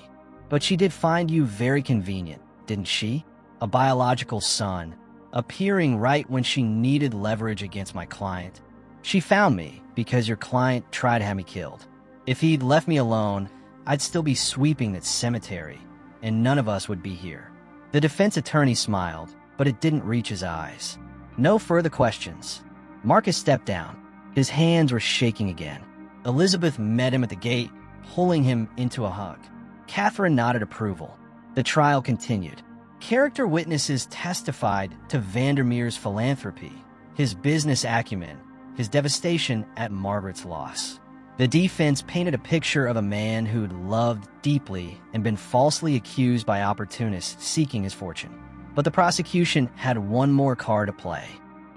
But she did find you very convenient, didn't she? A biological son, appearing right when she needed leverage against my client. She found me because your client tried to have me killed. If he'd left me alone, I'd still be sweeping that cemetery, and none of us would be here. The defense attorney smiled, but it didn't reach his eyes. No further questions. Marcus stepped down. His hands were shaking again. Elizabeth met him at the gate, pulling him into a hug. Catherine nodded approval. The trial continued. Character witnesses testified to Vandermeer's philanthropy, his business acumen, his devastation at Margaret's loss. The defense painted a picture of a man who'd loved deeply and been falsely accused by opportunists seeking his fortune. But the prosecution had one more card to play.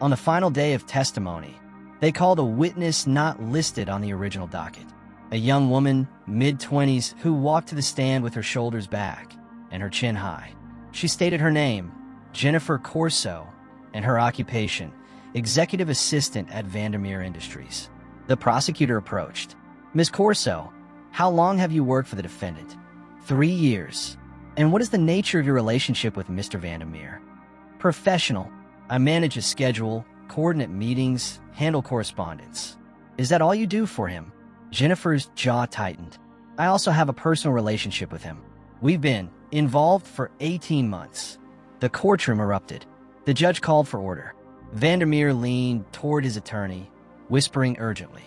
On the final day of testimony, they called a witness not listed on the original docket. A young woman, mid-20s, who walked to the stand with her shoulders back and her chin high. She stated her name, Jennifer Corso, and her occupation, executive assistant at Vandermeer Industries. The prosecutor approached. Ms. Corso, how long have you worked for the defendant? 3 years. And what is the nature of your relationship with Mr. Vandermeer? Professional. I manage his schedule, coordinate meetings, handle correspondence. Is that all you do for him? Jennifer's jaw tightened. I also have a personal relationship with him. We've been involved for 18 months. The courtroom erupted. The judge called for order. Vandermeer leaned toward his attorney, whispering urgently.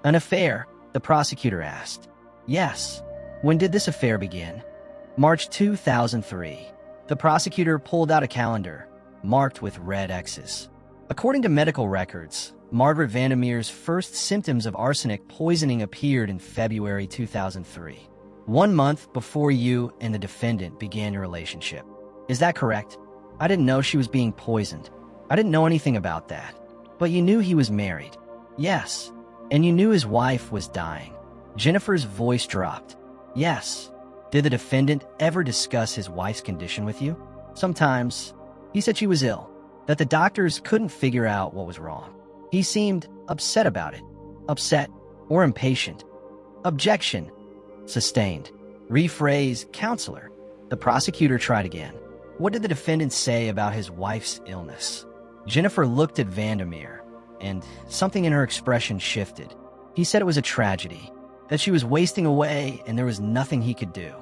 An affair? The prosecutor asked. Yes. When did this affair begin? March 2003. The prosecutor pulled out a calendar, marked with red X's. According to medical records, Margaret Vandermeer's first symptoms of arsenic poisoning appeared in February 2003. 1 month before you and the defendant began your relationship. Is that correct? I didn't know she was being poisoned. I didn't know anything about that. But you knew he was married. Yes. And you knew his wife was dying. Jennifer's voice dropped. Yes. Did the defendant ever discuss his wife's condition with you? Sometimes. He said she was ill, that the doctors couldn't figure out what was wrong. He seemed upset about it. Upset or impatient. Objection. Sustained. Rephrase, counselor. The prosecutor tried again. What did the defendant say about his wife's illness? Jennifer looked at Vandermeer, and something in her expression shifted. He said it was a tragedy, that she was wasting away and there was nothing he could do.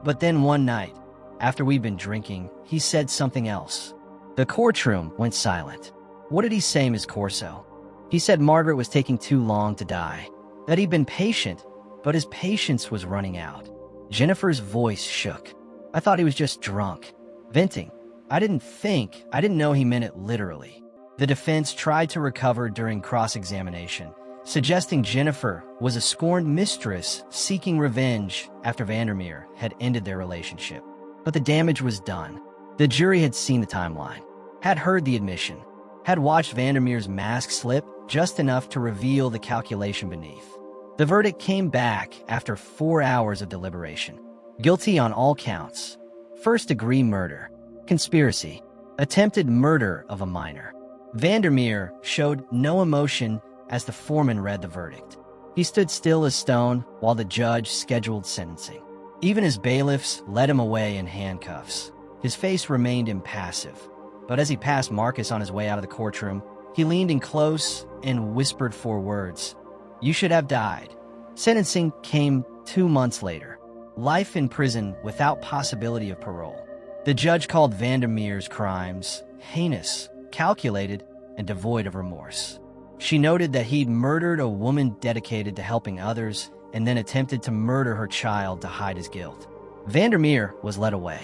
But then one night, after we'd been drinking, he said something else. The courtroom went silent. What did he say, Ms. Corso? He said Margaret was taking too long to die, that he'd been patient, but his patience was running out. Jennifer's voice shook. I thought he was just drunk, venting. I didn't know he meant it literally. The defense tried to recover during cross-examination, suggesting Jennifer was a scorned mistress seeking revenge after Vandermeer had ended their relationship. But the damage was done. The jury had seen the timeline, had heard the admission, had watched Vandermeer's mask slip just enough to reveal the calculation beneath. The verdict came back after 4 hours of deliberation. Guilty on all counts. First-degree murder, conspiracy, attempted murder of a minor. Vandermeer showed no emotion as the foreman read the verdict. He stood still as stone while the judge scheduled sentencing. Even as bailiffs led him away in handcuffs, his face remained impassive. But as he passed Marcus on his way out of the courtroom, he leaned in close and whispered 4 words. "You should have died." Sentencing came 2 months later. Life in prison without possibility of parole. The judge called Vandermeer's crimes heinous, calculated, and devoid of remorse. She noted that he'd murdered a woman dedicated to helping others and then attempted to murder her child to hide his guilt. Vandermeer was led away.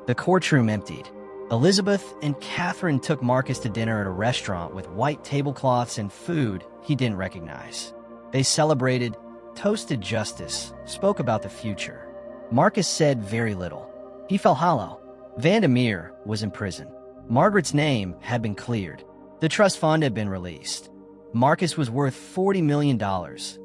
The courtroom emptied. Elizabeth and Catherine took Marcus to dinner at a restaurant with white tablecloths and food he didn't recognize. They celebrated, toasted justice, spoke about the future. Marcus said very little. He felt hollow. Vandermeer was in prison. Margaret's name had been cleared. The trust fund had been released. Marcus was worth $40 million,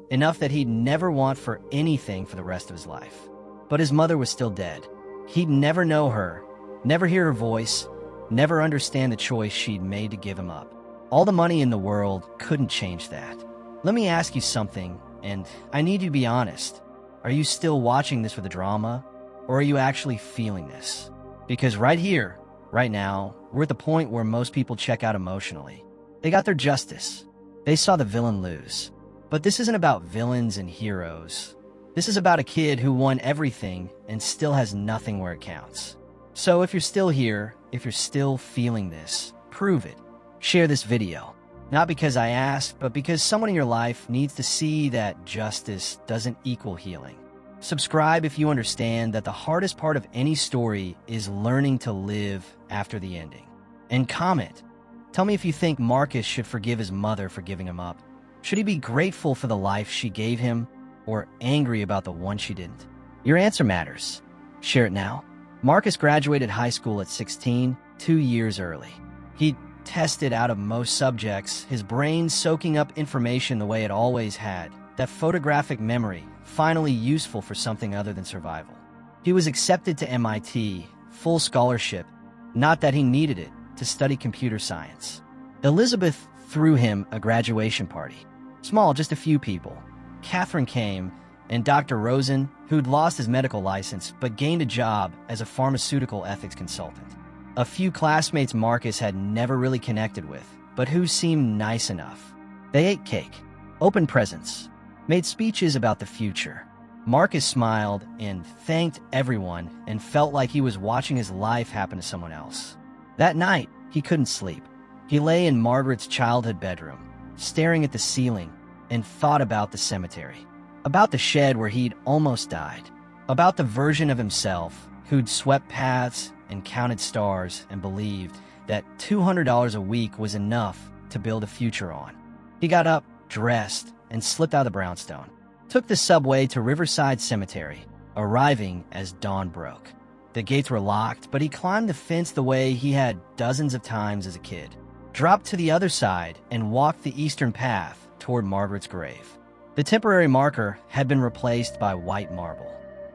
enough that he'd never want for anything for the rest of his life. But his mother was still dead. He'd never know her, never hear her voice, never understand the choice she'd made to give him up. All the money in the world couldn't change that. Let me ask you something, and I need you to be honest. Are you still watching this for the drama, or are you actually feeling this? Because right here, right now, we're at the point where most people check out emotionally. They got their justice. They saw the villain lose. But this isn't about villains and heroes. This is about a kid who won everything and still has nothing where it counts. So if you're still here, if you're still feeling this, prove it. Share this video. Not because I asked, but because someone in your life needs to see that justice doesn't equal healing. Subscribe if you understand that the hardest part of any story is learning to live after the ending. And comment. Tell me if you think Marcus should forgive his mother for giving him up. Should he be grateful for the life she gave him, or angry about the one she didn't? Your answer matters. Share it now. Marcus graduated high school at 16, 2 years early. He tested out of most subjects, his brain soaking up information the way it always had, that photographic memory, finally useful for something other than survival. He was accepted to MIT, full scholarship, not that he needed it, to study computer science. Elizabeth threw him a graduation party. Small, just a few people. Catherine came, and Dr. Rosen, who'd lost his medical license but gained a job as a pharmaceutical ethics consultant. A few classmates Marcus had never really connected with, but who seemed nice enough. They ate cake, opened presents, made speeches about the future. Marcus smiled and thanked everyone and felt like he was watching his life happen to someone else. That night, he couldn't sleep. He lay in Margaret's childhood bedroom, staring at the ceiling, and thought about the cemetery. About the shed where he'd almost died. About the version of himself who'd swept paths and counted stars and believed that $200 a week was enough to build a future on. He got up, dressed, and slipped out of the brownstone. Took the subway to Riverside Cemetery, arriving as dawn broke. The gates were locked, but he climbed the fence the way he had dozens of times as a kid. Dropped to the other side and walked the eastern path toward Margaret's grave. The temporary marker had been replaced by white marble.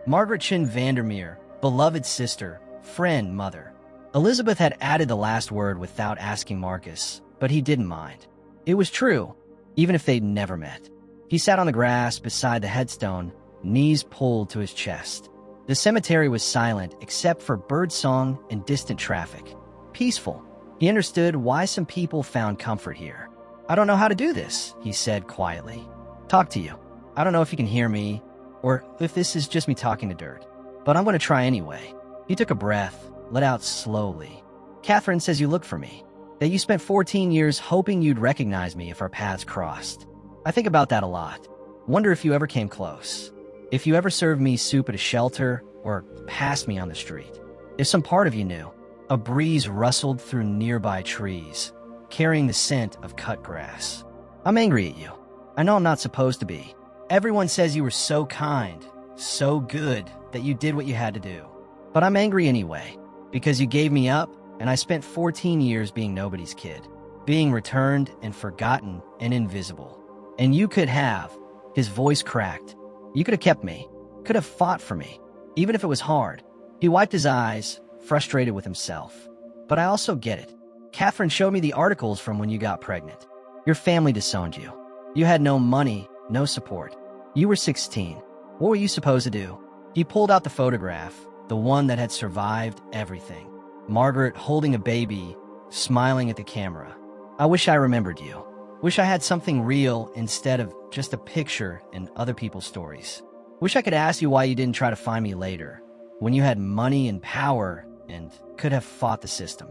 Margaret Chin Vandermeer, beloved sister, friend, mother. Elizabeth had added the last word without asking Marcus, but he didn't mind. It was true, even if they'd never met. He sat on the grass beside the headstone, knees pulled to his chest. The cemetery was silent except for birdsong and distant traffic. Peaceful. He understood why some people found comfort here. "I don't know how to do this," he said quietly. "Talk to you. I don't know if you can hear me, or if this is just me talking to dirt. But I'm going to try anyway." He took a breath, let out slowly. "Catherine says you look for me, that you spent 14 years hoping you'd recognize me if our paths crossed. I think about that a lot. Wonder if you ever came close. If you ever served me soup at a shelter, or passed me on the street. If some part of you knew." A breeze rustled through nearby trees, carrying the scent of cut grass. "I'm angry at you. I know I'm not supposed to be. Everyone says you were so kind, so good, that you did what you had to do. But I'm angry anyway, because you gave me up, and I spent 14 years being nobody's kid, being returned and forgotten and invisible. And you could have, his voice cracked, you could have kept me, could have fought for me, even if it was hard. He wiped his eyes, frustrated with himself. But I also get it. Catherine showed me the articles from when you got pregnant. Your family disowned you. You had no money, no support. You were 16. What were you supposed to do? He pulled out the photograph, the one that had survived everything. Margaret holding a baby, smiling at the camera. I wish I remembered you. Wish I had something real instead of just a picture and other people's stories. Wish I could ask you why you didn't try to find me later, when you had money and power and could have fought the system.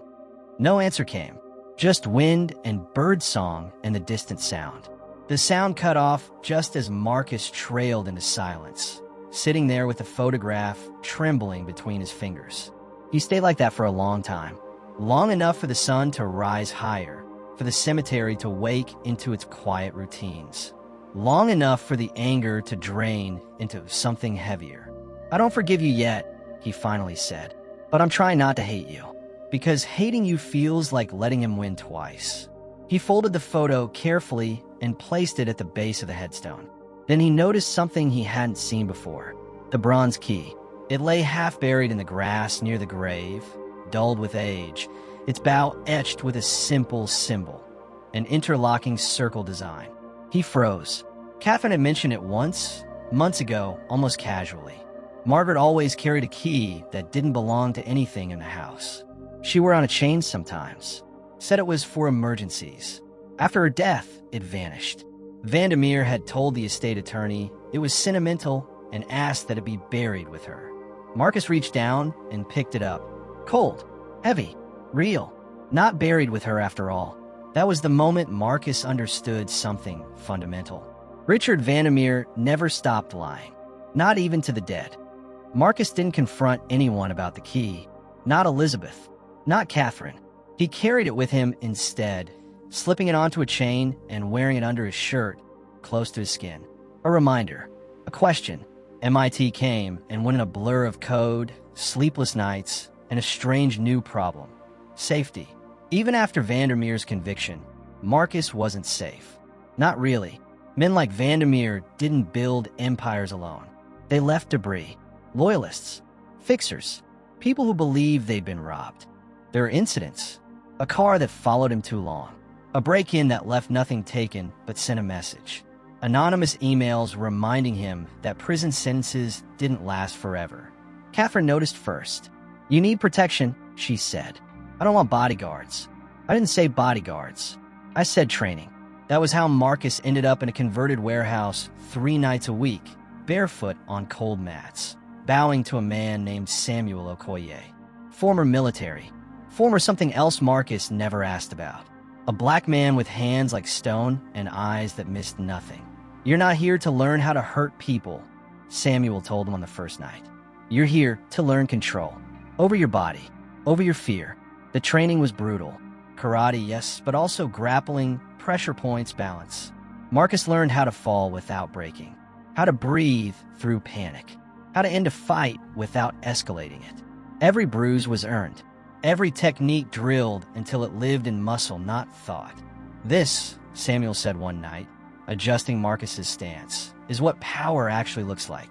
No answer came, just wind and bird song and the distant sound. The sound cut off just as Marcus trailed into silence, sitting there with the photograph trembling between his fingers. He stayed like that for a long time, long enough for the sun to rise higher, for the cemetery to wake into its quiet routines, long enough for the anger to drain into something heavier. I don't forgive you yet, he finally said, but I'm trying not to hate you, because hating you feels like letting him win twice. He folded the photo carefully and placed it at the base of the headstone. Then he noticed something he hadn't seen before, the bronze key. It lay half buried in the grass near the grave, dulled with age, its bow etched with a simple symbol, an interlocking circle design. He froze. Catherine had mentioned it once, months ago, almost casually. Margaret always carried a key that didn't belong to anything in the house. She wore on a chain sometimes, said it was for emergencies. After her death, it vanished. Vandermeer had told the estate attorney it was sentimental and asked that it be buried with her. Marcus reached down and picked it up. Cold, heavy, real, not buried with her after all. That was the moment Marcus understood something fundamental. Richard Vandermeer never stopped lying, not even to the dead. Marcus didn't confront anyone about the key, not Elizabeth, not Catherine. He carried it with him instead, slipping it onto a chain and wearing it under his shirt, close to his skin. A reminder, a question. MIT came and went in a blur of code, sleepless nights, and a strange new problem. Safety. Even after Vandermeer's conviction, Marcus wasn't safe. Not really. Men like Vandermeer didn't build empires alone. They left debris. Loyalists. Fixers. People who believed they'd been robbed. There are incidents. A car that followed him too long. A break-in that left nothing taken but sent a message. Anonymous emails reminding him that prison sentences didn't last forever. Catherine noticed first. You need protection, she said. I don't want bodyguards. I didn't say bodyguards. I said training. That was how Marcus ended up in a converted warehouse 3 nights a week, barefoot on cold mats, bowing to a man named Samuel Okoye. Former military. Former something else Marcus never asked about. A black man with hands like stone and eyes that missed nothing. You're not here to learn how to hurt people, Samuel told him on the first night. You're here to learn control. Over your body. Over your fear. The training was brutal. Karate, yes, but also grappling, pressure points, balance. Marcus learned how to fall without breaking. How to breathe through panic. How to end a fight without escalating it. Every bruise was earned. Every technique drilled until it lived in muscle, not thought. This, Samuel said one night, adjusting Marcus's stance, is what power actually looks like.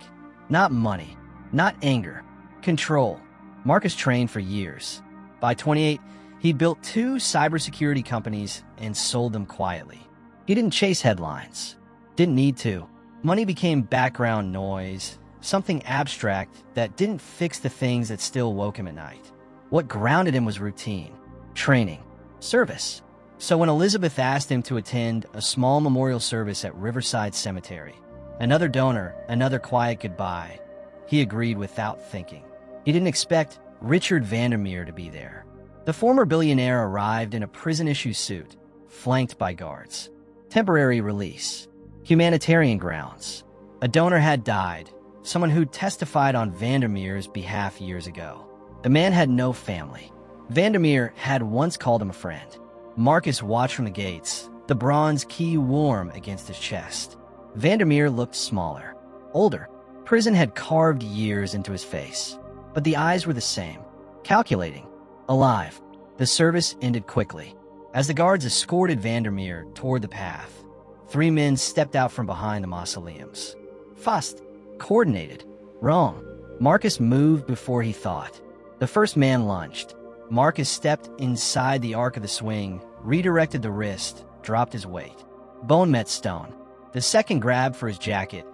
Not money, not anger, control. Marcus trained for years. By 28, he built 2 cybersecurity companies and sold them quietly. He didn't chase headlines. Didn't need to. Money became background noise, something abstract that didn't fix the things that still woke him at night. What grounded him was routine, training, service. So when Elizabeth asked him to attend a small memorial service at Riverside Cemetery, another donor, another quiet goodbye, he agreed without thinking. He didn't expect Richard Vandermeer to be there. The former billionaire arrived in a prison-issue suit, flanked by guards. Temporary release. Humanitarian grounds. A donor had died, someone who testified on Vandermeer's behalf years ago. The man had no family. Vandermeer had once called him a friend. Marcus watched from the gates, the bronze key warm against his chest. Vandermeer looked smaller, older. Prison had carved years into his face, but the eyes were the same, calculating, alive. The service ended quickly. As the guards escorted Vandermeer toward the path, 3 men stepped out from behind the mausoleums. Fast, coordinated, wrong. Marcus moved before he thought. The first man lunged. Marcus stepped inside the arc of the swing, redirected the wrist, dropped his weight. Bone met stone. The second grabbed for his jacket.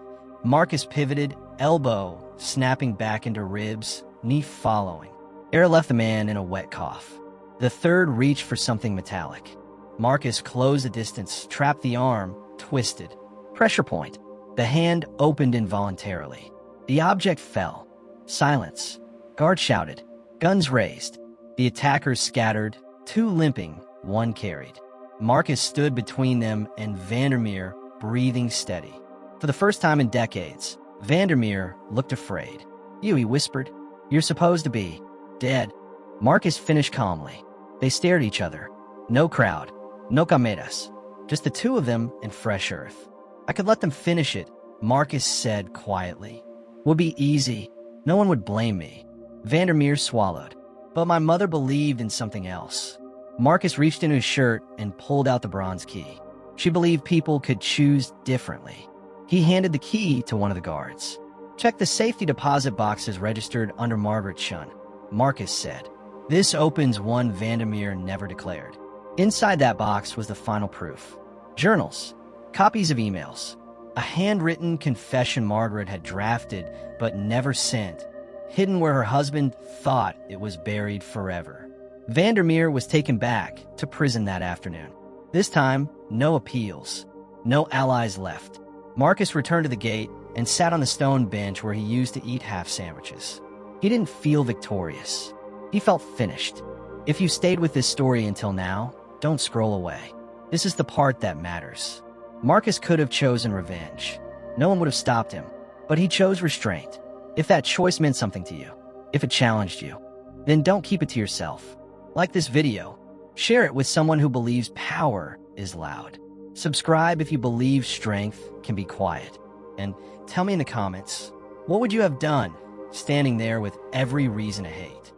Marcus pivoted, elbow snapping back into ribs, knee following. Air left the man in a wet cough. The third reached for something metallic. Marcus closed the distance, trapped the arm, twisted. Pressure point. The hand opened involuntarily. The object fell. Silence. Guard shouted. Guns raised. The attackers scattered, 2 limping, 1 carried. Marcus stood between them and Vandermeer, breathing steady. For the first time in decades, Vandermeer looked afraid. "You," he whispered. "You're supposed to be dead." Marcus finished calmly. They stared at each other. No crowd, no cameras, just the 2 of them and fresh earth. "I could let them finish it," Marcus said quietly. "Would be easy. No one would blame me." Vandermeer swallowed. "But my mother believed in something else." Marcus reached into his shirt and pulled out the bronze key. She believed people could choose differently. He handed the key to one of the guards. "Check the safety deposit boxes registered under Margaret Shun," Marcus said. "This opens one Vandermeer never declared." Inside that box was the final proof. Journals, copies of emails, a handwritten confession Margaret had drafted but never sent, hidden where her husband thought it was buried forever. Vandermeer was taken back to prison that afternoon. This time, no appeals, no allies left. Marcus returned to the gate and sat on the stone bench where he used to eat half sandwiches. He didn't feel victorious. He felt finished. If you stayed with this story until now, don't scroll away. This is the part that matters. Marcus could have chosen revenge. No one would have stopped him, but he chose restraint. If that choice meant something to you, if it challenged you, then don't keep it to yourself. Like this video, share it with someone who believes power is loud. Subscribe if you believe strength can be quiet. And tell me in the comments, what would you have done standing there with every reason to hate?